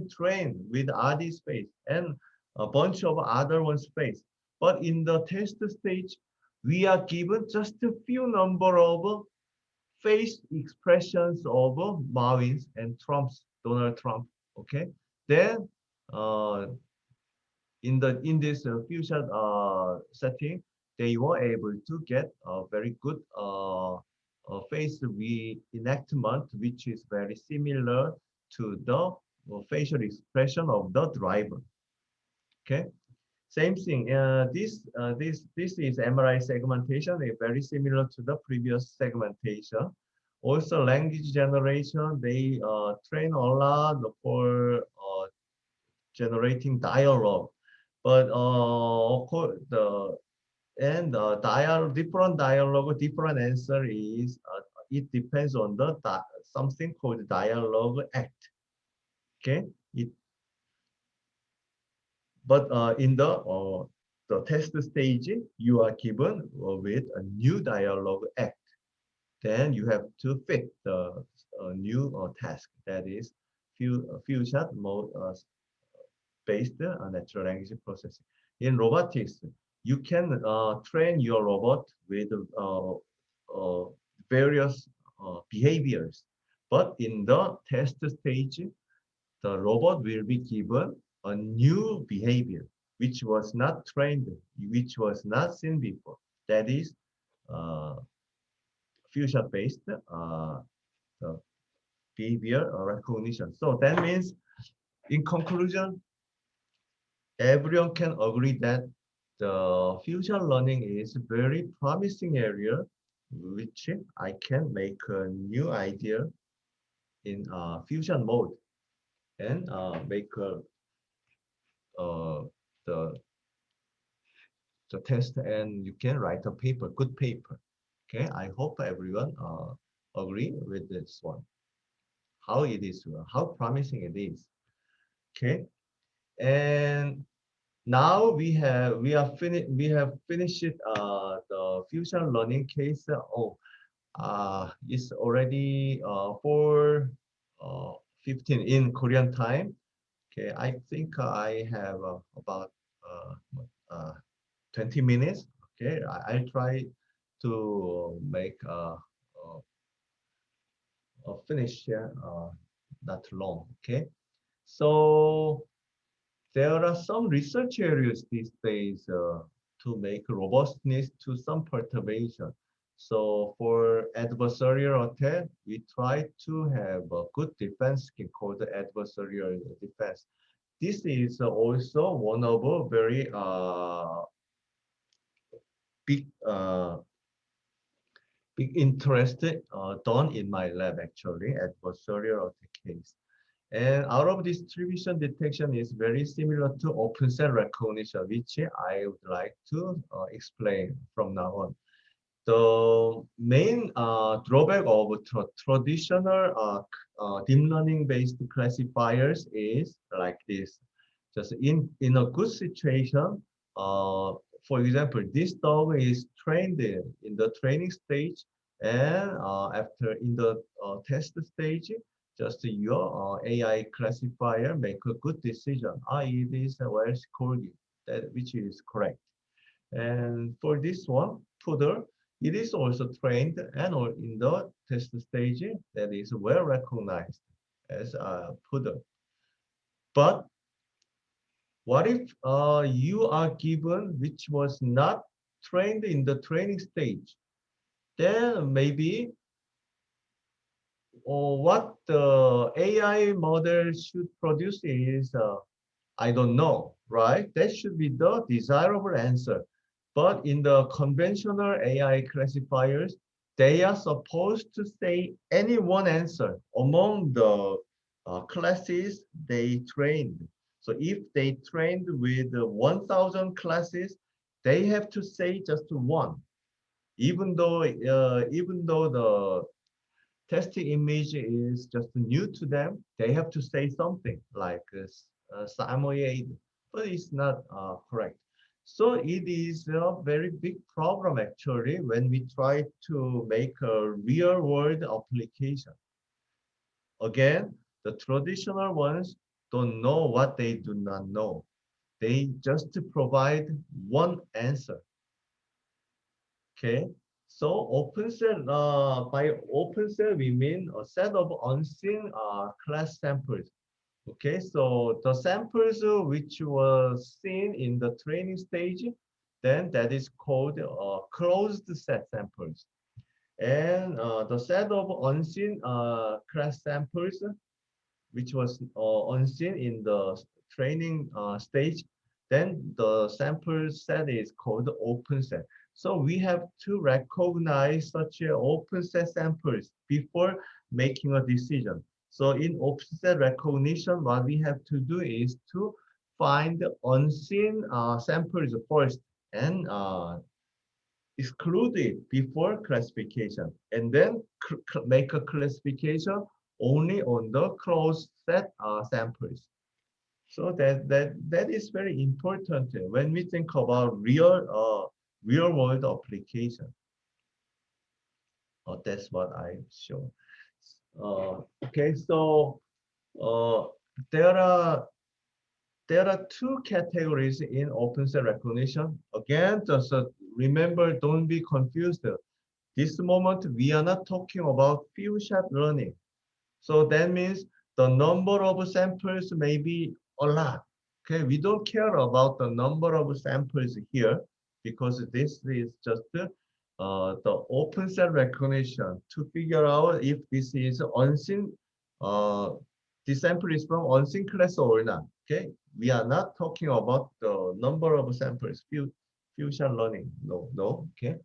Speaker 4: train with ADI space and a bunch of other one space. But in the test stage, we are given just a few number of face expressions of Marvins and Trump's Donald Trump. Okay, then uh, in this fusion setting, they were able to get a very good face reenactment, which is very similar to the facial expression of the driver. Okay, Same thing. This is MRI segmentation. It's very similar to the previous segmentation. Also, language generation. They train a lot for generating dialogue, but of course different dialogue, different answer is it depends on the something called dialogue act. Okay, but in the test stage, you are given with a new dialogue act. Then you have to fit the new task, that is fusion mode based natural language processing. In robotics, you can train your robot with uh, various behaviors, but in the test stage, the robot will be given a new behavior which was not trained, which was not seen before. That is uh, fusion-based behavior recognition. So that means, in conclusion, everyone can agree that the future learning is a very promising area, which I can make a new idea in fusion mode and make uh, the test, and you can write a paper, good paper. Okay, I hope everyone agree with this one. How it is, how promising it is. Okay, and now we have finished the fusion learning case. It's already 4:15 in Korean time. Okay, I think I have about uh, uh, 20 minutes. Okay, I'll try to make a finish here, not long. Okay, so there are some research areas these days to make robustness to some perturbation. So for adversarial attack, we try to have a good defense scheme called the adversarial defense. This is also one of a very big big interest done in my lab, actually, adversarial attack case. And out of distribution detection is very similar to open cell recognition, which I would like to explain from now on. The main drawback of traditional deep learning based classifiers is like this. Just in a good situation, for example, this dog is trained in the training stage, and after in the test stage, just your AI classifier make a good decision. It is a Welsh Corgi, that which is correct. And for this one, Poodle, it is also trained and or in the test stage that is well recognized as a Poodle. But what if you are given which was not trained in the training stage? Then maybe what the AI model should produce is, I don't know, right? That should be the desirable answer. But in the conventional AI classifiers, they are supposed to say any one answer among the classes they trained. So if they trained with 1,000 classes, they have to say just one, even though the testing image is just new to them, they have to say something like samoyed, but it's not correct. So it is a very big problem actually when we try to make a real world application. Again, the traditional ones don't know what they do not know. They just provide one answer. Okay, so open cell, by open cell, we mean a set of unseen class samples. Okay, so the samples which were seen in the training stage, then that is called closed set samples. And the set of unseen class samples, which was unseen in the training stage, then the sample set is called open set. So we have to recognize such a open set samples before making a decision. So in open set recognition, what we have to do is to find unseen samples first and exclude it before classification, and then make a classification only on the closed set samples. So that is very important when we think about real world application. That's what I show. Okay, so uh, there are two categories in open set recognition. Again, just remember, don't be confused. This moment we are not talking about few shot learning. So that means the number of samples may be a lot. Okay, we don't care about the number of samples here because this is just the open set recognition to figure out if this is unseen, this sample is from unseen class or not. Okay, we are not talking about the number of samples, fusion learning. No. Okay.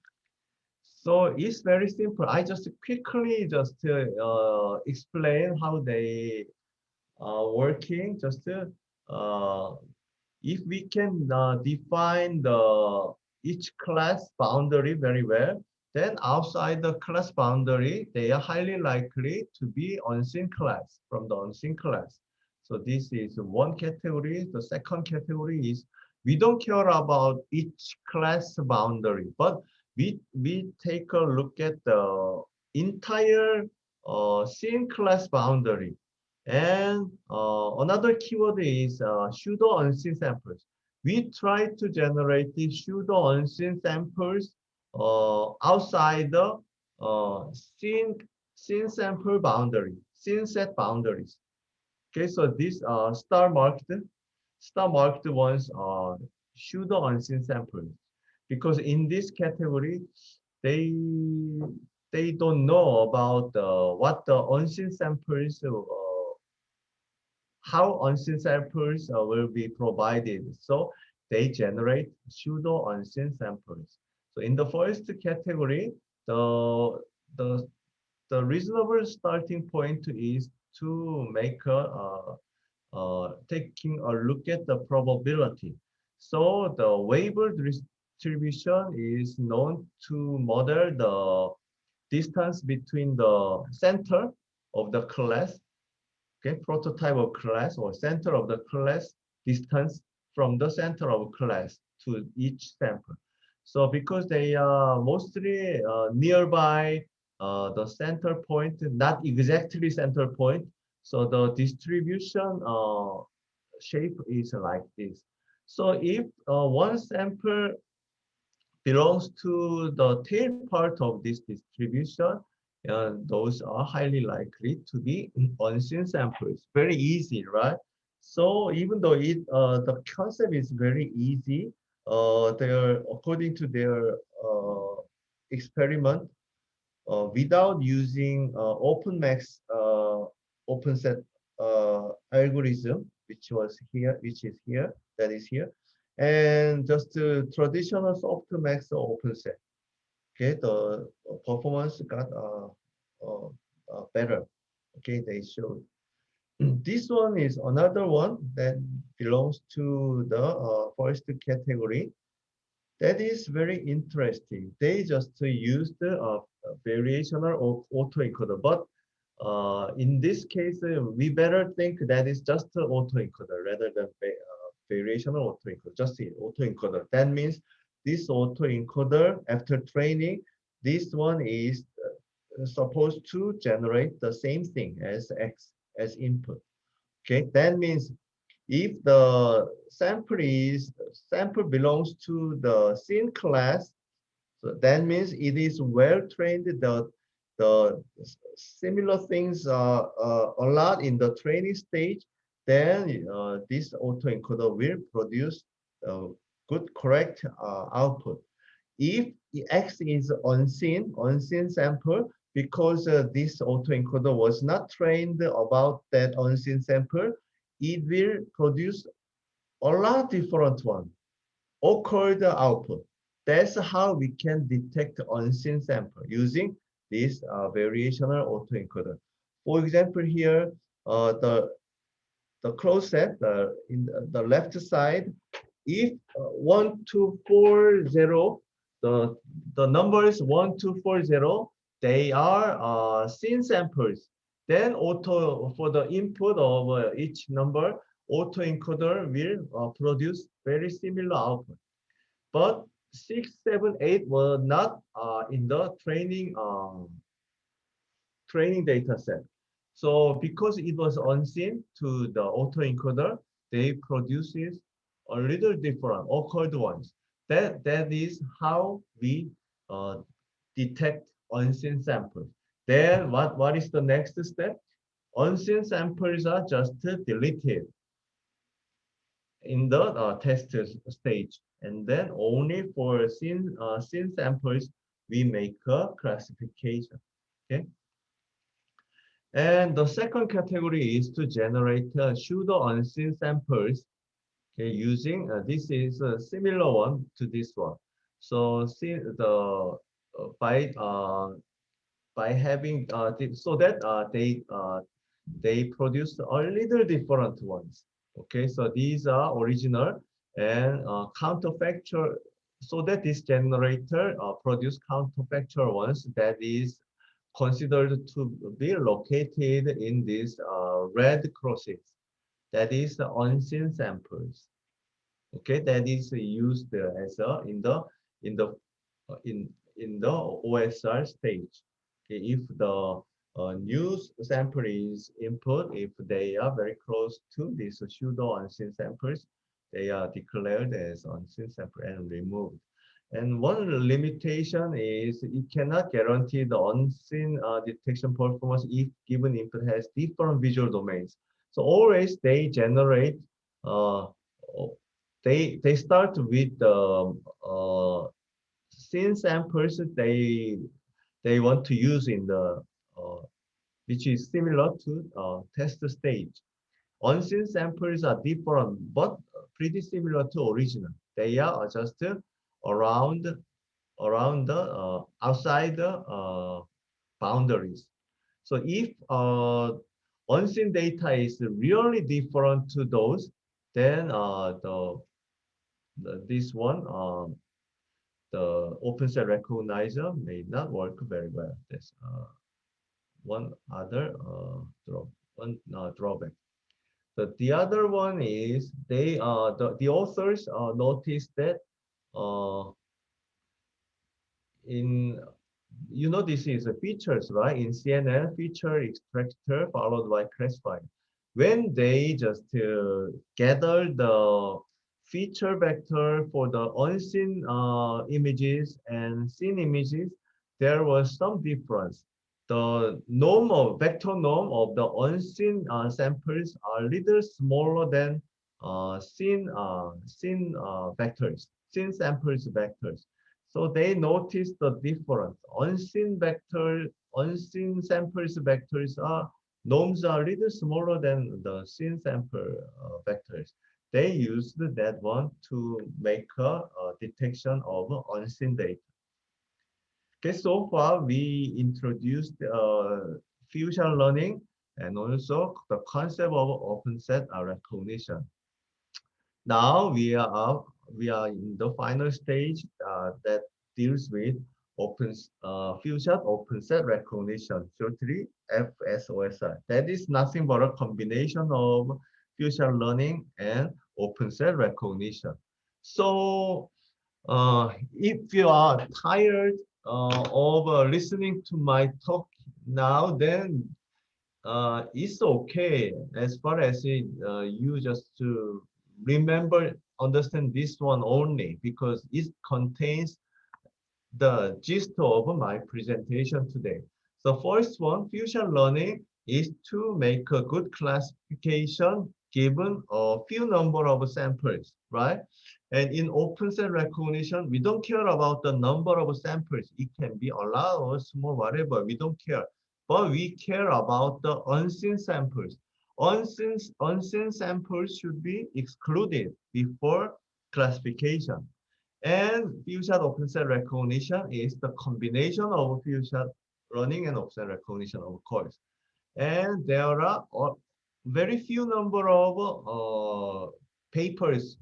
Speaker 4: So it's very simple. I just quickly just explain how they are working. Just if we can define the each class boundary very well, then outside the class boundary, they are highly likely to be unseen class from the unseen class. So this is one category. The second category is we don't care about each class boundary, but we take a look at the entire scene class boundary. And another keyword is pseudo unseen samples. We try to generate the pseudo unseen samples outside the scene sample boundary, scene set boundaries. Okay, so these star marked ones are pseudo unseen samples because in this category they they don't know about what the unseen samples how unseen samples will be provided. So they generate pseudo unseen samples. So in the first category, the the the reasonable starting point is to make a taking a look at the probability. So the Weber distribution is known to model the distance between the center of the class, okay, prototype of class or center of the class distance from the center of class to each sample. So because they are mostly nearby the center point, not exactly center point, so the distribution shape is like this. So if one sample belongs to the tail part of this distribution, those are highly likely to be unseen samples. Very easy, right? So even though the concept is very easy, they're according to their experiment, without using OpenMax open set algorithm, which is here, that is here, and just traditional softmax open set. Okay, the performance got better. Okay, they showed. This one is another one that belongs to the first category. That is very interesting. They just used a variational autoencoder, but in this case, we better think that is just an autoencoder rather than variational autoencoder, just an autoencoder. That means this autoencoder, after training, this one is supposed to generate the same thing as X as input. Okay, that means if the sample belongs to the scene class, so that means it is well trained. The similar things are a lot in the training stage. Then this autoencoder will produce good correct output. If X is unseen sample, because this autoencoder was not trained about that unseen sample, it will produce a lot different one occurred output. That's how we can detect unseen sample using this variational autoencoder. For example, here the closed set in the left side, if 1240, the numbers 1240, they are seen samples. Then auto for the input of each number, autoencoder will produce very similar output. But 678 were not in the training data set. So because it was unseen to the autoencoder, they produces a little different occurred ones. That is how we uh, detect unseen samples. Then what is the next step? Unseen samples are just deleted in the test stage, and then only for seen samples we make a classification. Okay. And the second category is to generate pseudo unseen samples. Okay, using this is a similar one to this one. So see the by having so that they produce a little different ones. Okay, so these are original and counterfactual. So that this generator produce counterfactual ones that is considered to be located in these red crosses. That is the unseen samples. Okay, that is used as a in the in the OSR stage. Okay, if the new sample is input, if they are very close to these pseudo unseen samples, they are declared as unseen sample and removed. And one limitation is it cannot guarantee the unseen detection performance if given input has different visual domains. So always they generate, uh, they start with the seen samples they want to use in the which is similar to test stage. Unseen samples are different, but pretty similar to original. They are just around the outside the boundaries. So if unseen data is really different to those, then this one the open set recognizer may not work very well. That's one other drawback. The other one is they the authors noticed that uh, in this is a features, right? In CNN, feature extractor followed by classifier. When they just gather the feature vector for the unseen images and seen images, there was some difference. The vector norm of the unseen samples are little smaller than seen samples vectors. So they noticed the difference. Unseen samples vectors are norms are a little smaller than the seen sample vectors. They used that one to make a detection of unseen data. Okay, so far we introduced fusion learning and also the concept of open set recognition. Now we are in the final stage that deals with fusion open set recognition, shortly FSOSR. That is nothing but a combination of fusion learning and open set recognition. So if you are tired of listening to my talk now, then it's okay as far as you just to remember, understand this one only because it contains the gist of my presentation today. So first one, fusion learning is to make a good classification given a few number of samples, right? And in open set recognition, we don't care about the number of samples. It can be a lot or small, whatever, we don't care. But we care about the unseen samples. Unseen samples should be excluded before classification. And few-shot open-set recognition is the combination of few-shot running and offset recognition, of course. And there are very few number of papers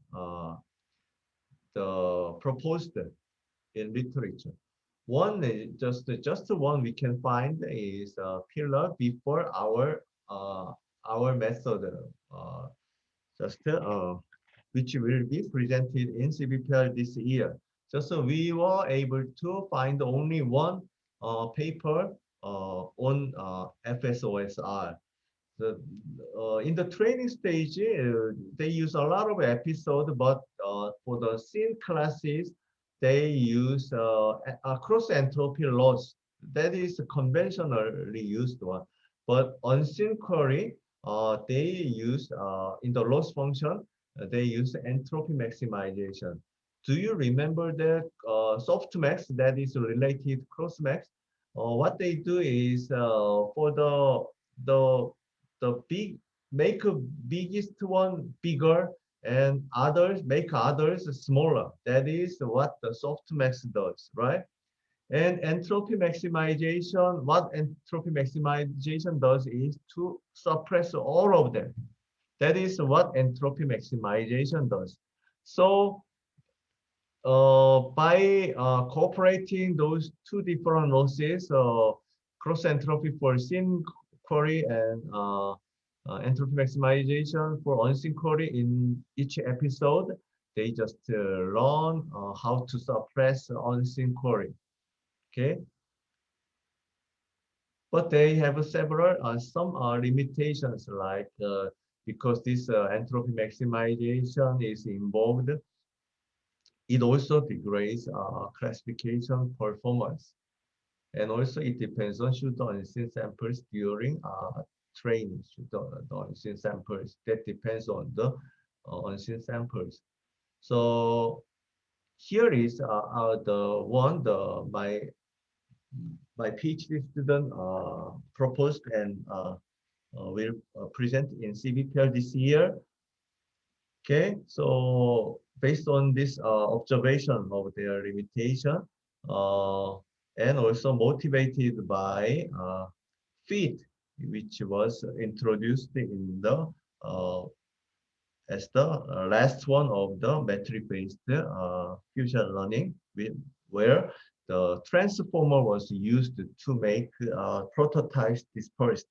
Speaker 4: proposed in literature. One is just one we can find is pillar before our method, just which will be presented in CBPR this year. Just so we were able to find only one paper on FSOSR. In the training stage, they use a lot of episodes, but for the scene classes, they use a cross entropy loss. That is conventionally used one. But unseen query, they use in the loss function, they use entropy maximization. Do you remember the softmax that is related crossmax? What they do is for the big make a biggest one bigger and others make others smaller. That is what the softmax does, right? And entropy maximization, what entropy maximization does is to suppress all of them. That is what entropy maximization does. So by cooperating those two different losses, cross entropy for scene query and entropy maximization for unseen query in each episode, they just learn how to suppress unseen query. Okay, but they have several some limitations, like because this entropy maximization is involved, it also degrades classification performance. And also it depends on should the unseen samples during training, should the unseen samples, that depends on the unseen samples. So here is my PhD student proposed and will present in CBPR this year. Okay, so based on this observation of their limitation, and also motivated by fit, which was introduced in the as the last one of the metric-based fusion learning, where the transformer was used to make prototypes dispersed.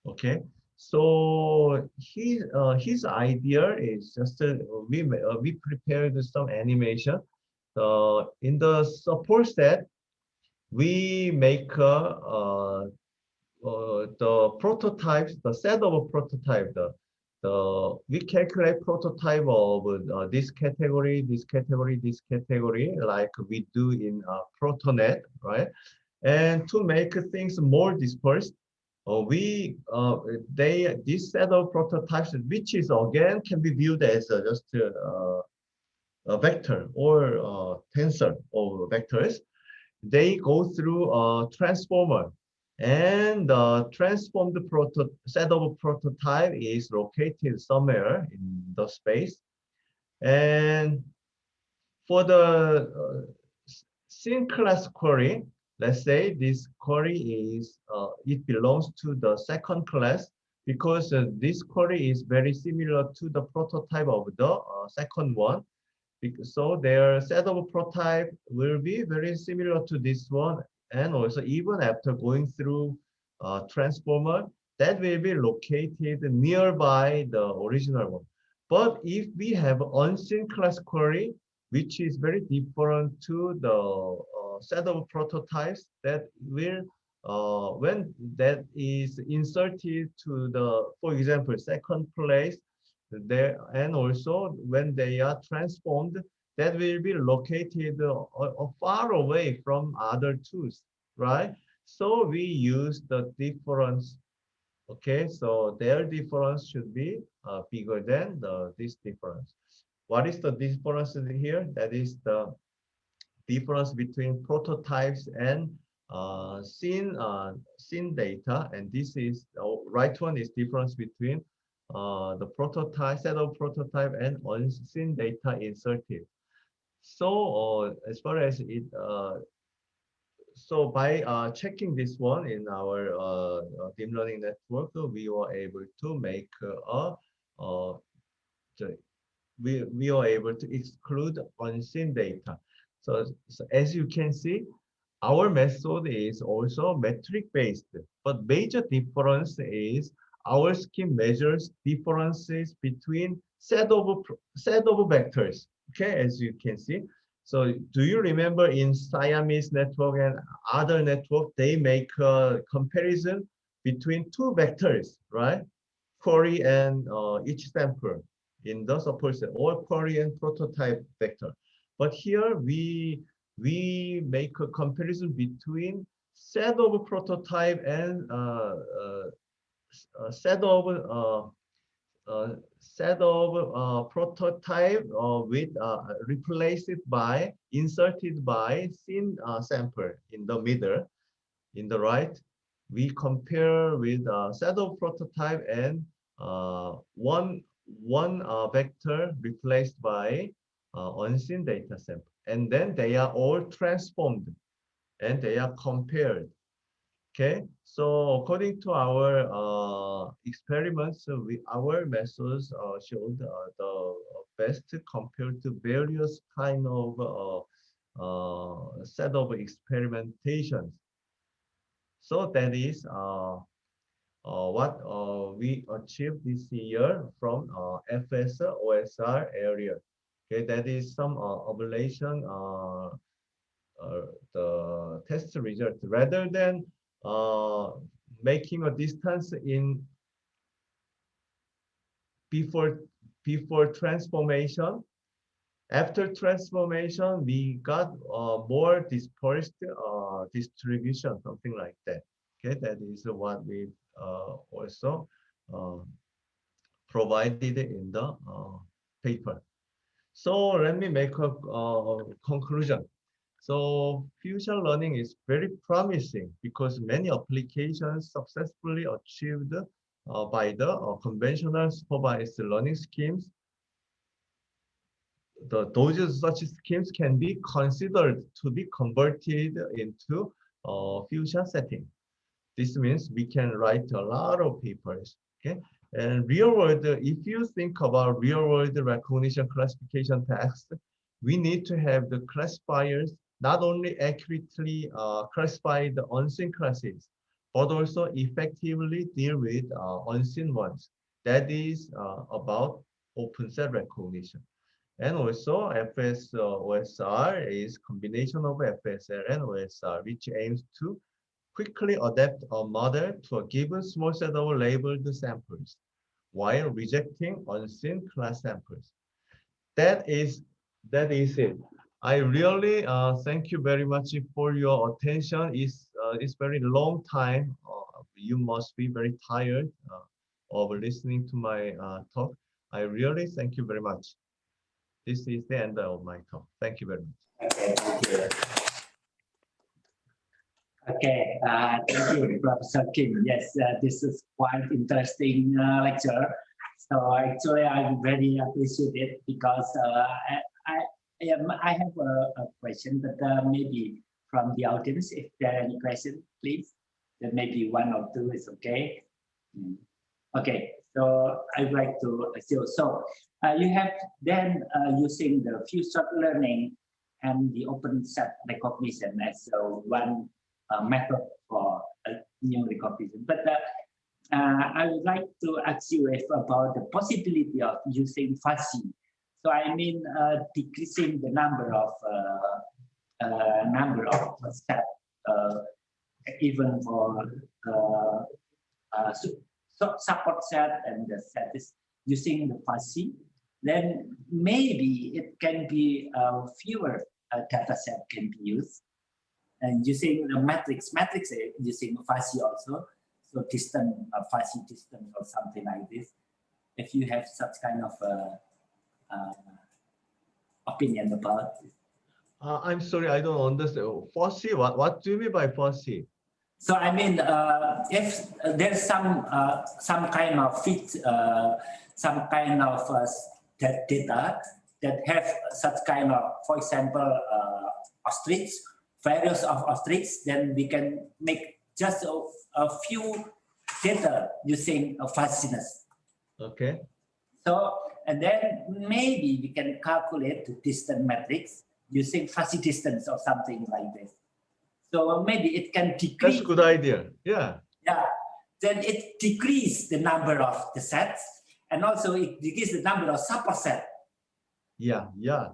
Speaker 4: Okay, so his idea is just we prepared some animation. In the support set, we make the prototypes, the set of prototype, we calculate prototype of this category, this category, this category, like we do in ProtoNet, right? And to make things more dispersed, this set of prototypes, which is again can be viewed as just a vector or tensor of vectors. They go through a transformer, and the transformed set of prototype is located somewhere in the space. And for the scene class query, let's say this query is it belongs to the second class, because this query is very similar to the prototype of the second one. So their set of prototype will be very similar to this one, and also even after going through transformer, that will be located nearby the original one. But if we have unseen class query, which is very different to the set of prototypes, that will when that is inserted to the, for example, second place there, and also when they are transformed, that will be located far away from other tools, right? So we use the difference. Okay, so their difference should be bigger than this difference. What is the difference here? That is the difference between prototypes and scene data, and this is right one is difference between the prototype set of prototype and unseen data inserted. So as far as it so by checking this one in our deep learning network, we were able to make we are able to exclude unseen data. So as you can see, our method is also metric based, but major difference is our scheme measures differences between set of vectors. Okay, as you can see. So do you remember in Siamese network and other network, they make a comparison between two vectors, right? Query and each sample in the suppose or query and prototype vector. But here we make a comparison between set of prototype and set of prototype with replaced by inserted by scene sample in the middle. In the right, we compare with set of prototype and one vector replaced by unseen data sample, and then they are all transformed and they are compared. Okay, so according to our experiments, our methods showed the best compared to various kind of set of experimentations. So that is what we achieved this year from FS OSR area. Okay, that is some evaluation the test result rather than making a distance in before transformation. After transformation, we got more dispersed distribution, something like that. Okay, that is what we also provided in the paper. So let me make a conclusion. So future learning is very promising because many applications successfully achieved by the conventional supervised learning schemes. Those such schemes can be considered to be converted into future setting. This means we can write a lot of papers. Okay, and real world. If you think about real world recognition classification tasks, we need to have the classifiers not only accurately classify the unseen classes, but also effectively deal with unseen ones. That is about open set recognition. And also FS OSR is combination of FSL and OSR, which aims to quickly adapt a model to a given small set of labeled samples while rejecting unseen class samples. That is it. I really thank you very much for your attention. It's very long time. You must be very tired of listening to my talk. I really thank you very much. This is the end of my talk. Thank you very much.
Speaker 3: Okay, thank you. Okay, thank you, Professor Kim. Yes, this is quite interesting lecture. So actually, I'm very appreciated because I have a question, but maybe from the audience, if there are any questions, please. Then maybe one or two is okay. Okay, so I'd like to assume. So you have then using the future learning and the open set recognition as one method for new recognition. But I would like to ask you about the possibility of using fuzzy. So I mean decreasing the number of steps, even for support set and the set is using the fuzzy. Then maybe it can be fewer data set can be used. And using the matrix using fuzzy also, so distant, fuzzy distance or something like this. If you have such kind of opinion about it.
Speaker 4: I'm sorry, I don't understand. Fussy? What do you mean by fussy?
Speaker 3: So I mean, if there's some kind of fit, some kind of data that have such kind of, for example, ostrich, various of ostrich, then we can make just a few data using fuzziness.
Speaker 4: Okay.
Speaker 3: So, and then maybe we can calculate the distance matrix using fuzzy distance or something like this. So maybe it can decrease.
Speaker 4: That's a good idea. Yeah.
Speaker 3: Yeah. Then it decreases the number of the sets, and also it decreases the number of superset.
Speaker 4: Yeah, yeah.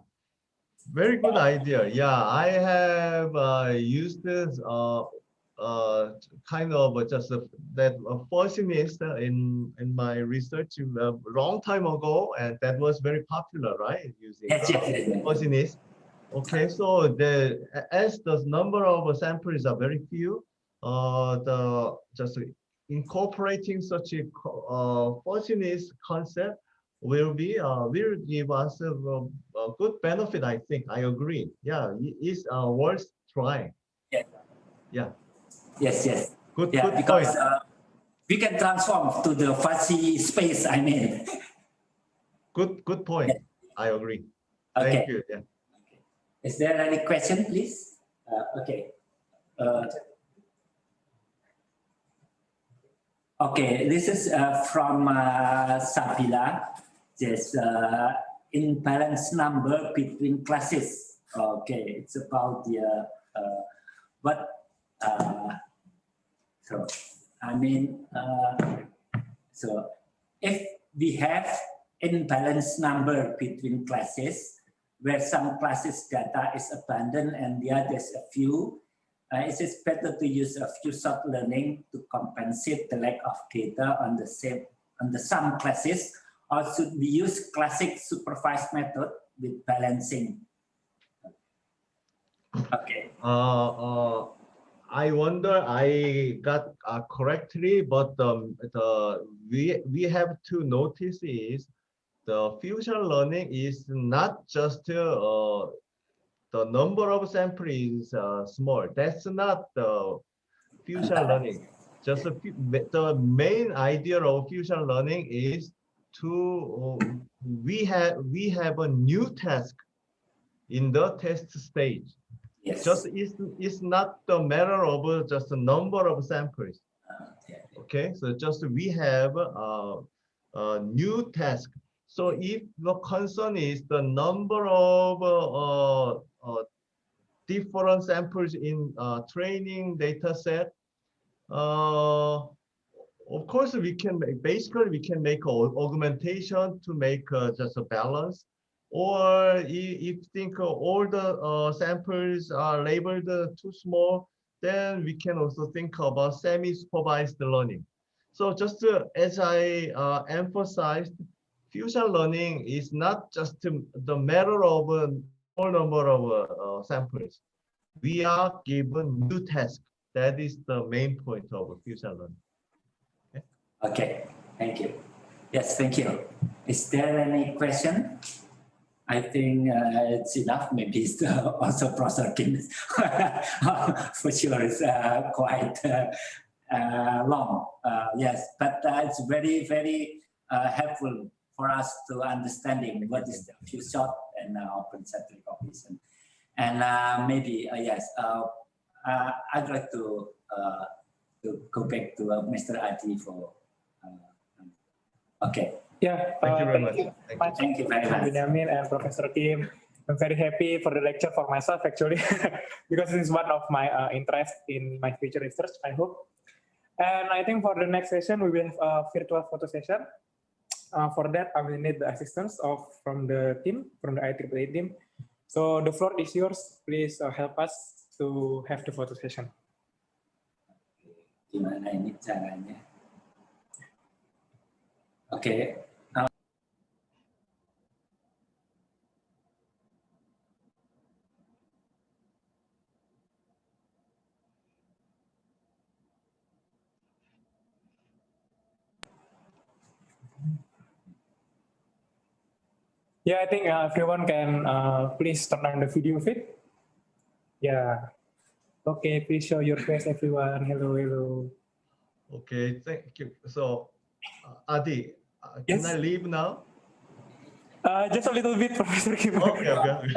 Speaker 4: Very good idea. Yeah, I have used this kind of just that fuzziness in my research a long time ago, and that was very popular, right? Using
Speaker 3: Yes.
Speaker 4: fuzziness. Okay, so as the number of samples are very few, the just incorporating such a fuzziness concept will give us a good benefit. I think I agree. Yeah, it's worth trying.
Speaker 3: Yeah.
Speaker 4: Yeah.
Speaker 3: Yes.
Speaker 4: Good.
Speaker 3: Yeah,
Speaker 4: Good
Speaker 3: because
Speaker 4: point.
Speaker 3: we can transform to the fuzzy space. I mean.
Speaker 4: Good point.
Speaker 3: Yeah.
Speaker 4: I agree.
Speaker 3: Okay.
Speaker 4: Thank you. Yeah.
Speaker 3: Is there any question, please? Okay. Okay, this is from Sabila. There's imbalance number between classes. Okay, it's about the so I mean so if we have imbalance number between classes, where some classes data is abundant and the others a few, it is better to use a few short learning to compensate the lack of data on the some classes, or should we use classic supervised method with balancing? Okay.
Speaker 4: I wonder I got correctly, but we have to notice is the fusion learning is not just the number of samples is small. That's not the fusion learning. Just the main idea of fusion learning is to we have a new task in the test stage.
Speaker 3: Yes.
Speaker 4: Just it's not the matter of just the number of samples. Okay, so just we have a new task. So if the concern is the number of different samples in training data set, of course we can make augmentation to make just a balance. Or if you think all the samples are labeled too small, then we can also think about semi-supervised learning. So just as I emphasized, fusion learning is not just the matter of a small number of samples. We are given new tasks. That is the main point of fusion learning.
Speaker 3: Okay, thank you. Yes, thank you. Is there any question? I think it's enough. Maybe it's also Professor Kim. For sure, it's quite long. Yes, but it's very, very helpful for us to understanding what is the few short and open centric cognition. And maybe yes, I'd like to go back to Mr. Adi for. Okay.
Speaker 2: Yeah,
Speaker 4: thank you very much.
Speaker 3: Thank you very much.
Speaker 2: Benjamin and Professor Kim. I'm very happy for the lecture for myself actually, because this is one of my interests in my future research, I hope. And I think for the next session, we will have a virtual photo session. For that, I will need the assistance from the team, from the IEEE team. So the floor is yours. Please help us to have the photo session.
Speaker 3: Gimana ini caranya? Okay.
Speaker 2: Yeah, I think everyone can please turn on the video feed. Yeah. Okay, please show your face, everyone. Hello, hello.
Speaker 4: Okay, thank you. So, Adi, can
Speaker 2: Yes.
Speaker 4: I leave now?
Speaker 2: Just a little bit, Professor Kim.
Speaker 4: Okay, okay.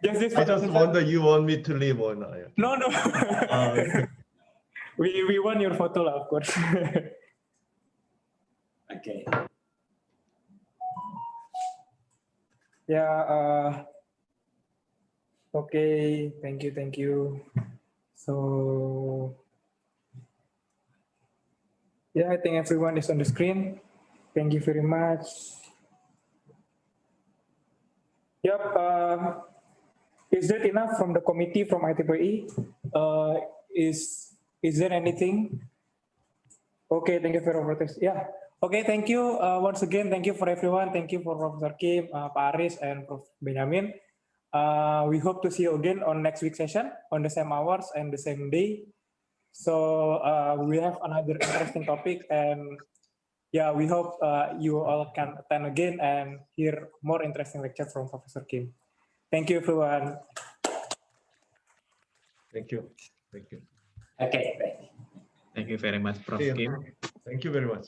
Speaker 2: Just
Speaker 4: I just wonder you want me to leave or not. Yeah.
Speaker 2: No, no.
Speaker 4: Okay.
Speaker 2: we want your photo, of course.
Speaker 3: Okay.
Speaker 2: Yeah. Okay. Thank you. Thank you. So, yeah, I think everyone is on the screen. Thank you very much. Yep. Is that enough from the committee from IEEE? Is there anything? Okay, thank you for your protest. Yeah. Okay, thank you once again. Thank you for everyone. Thank you for Professor Kim, Pak Aris, and Prof. Benjamin. We hope to see you again on next week's session on the same hours and the same day. So we have another interesting topic, and yeah, we hope you all can attend again and hear more interesting lecture from Professor Kim. Thank you, everyone.
Speaker 4: Thank you. Thank you.
Speaker 3: Okay.
Speaker 1: Thank you very much, Prof.
Speaker 4: See you.
Speaker 1: Kim.
Speaker 4: Thank you very much.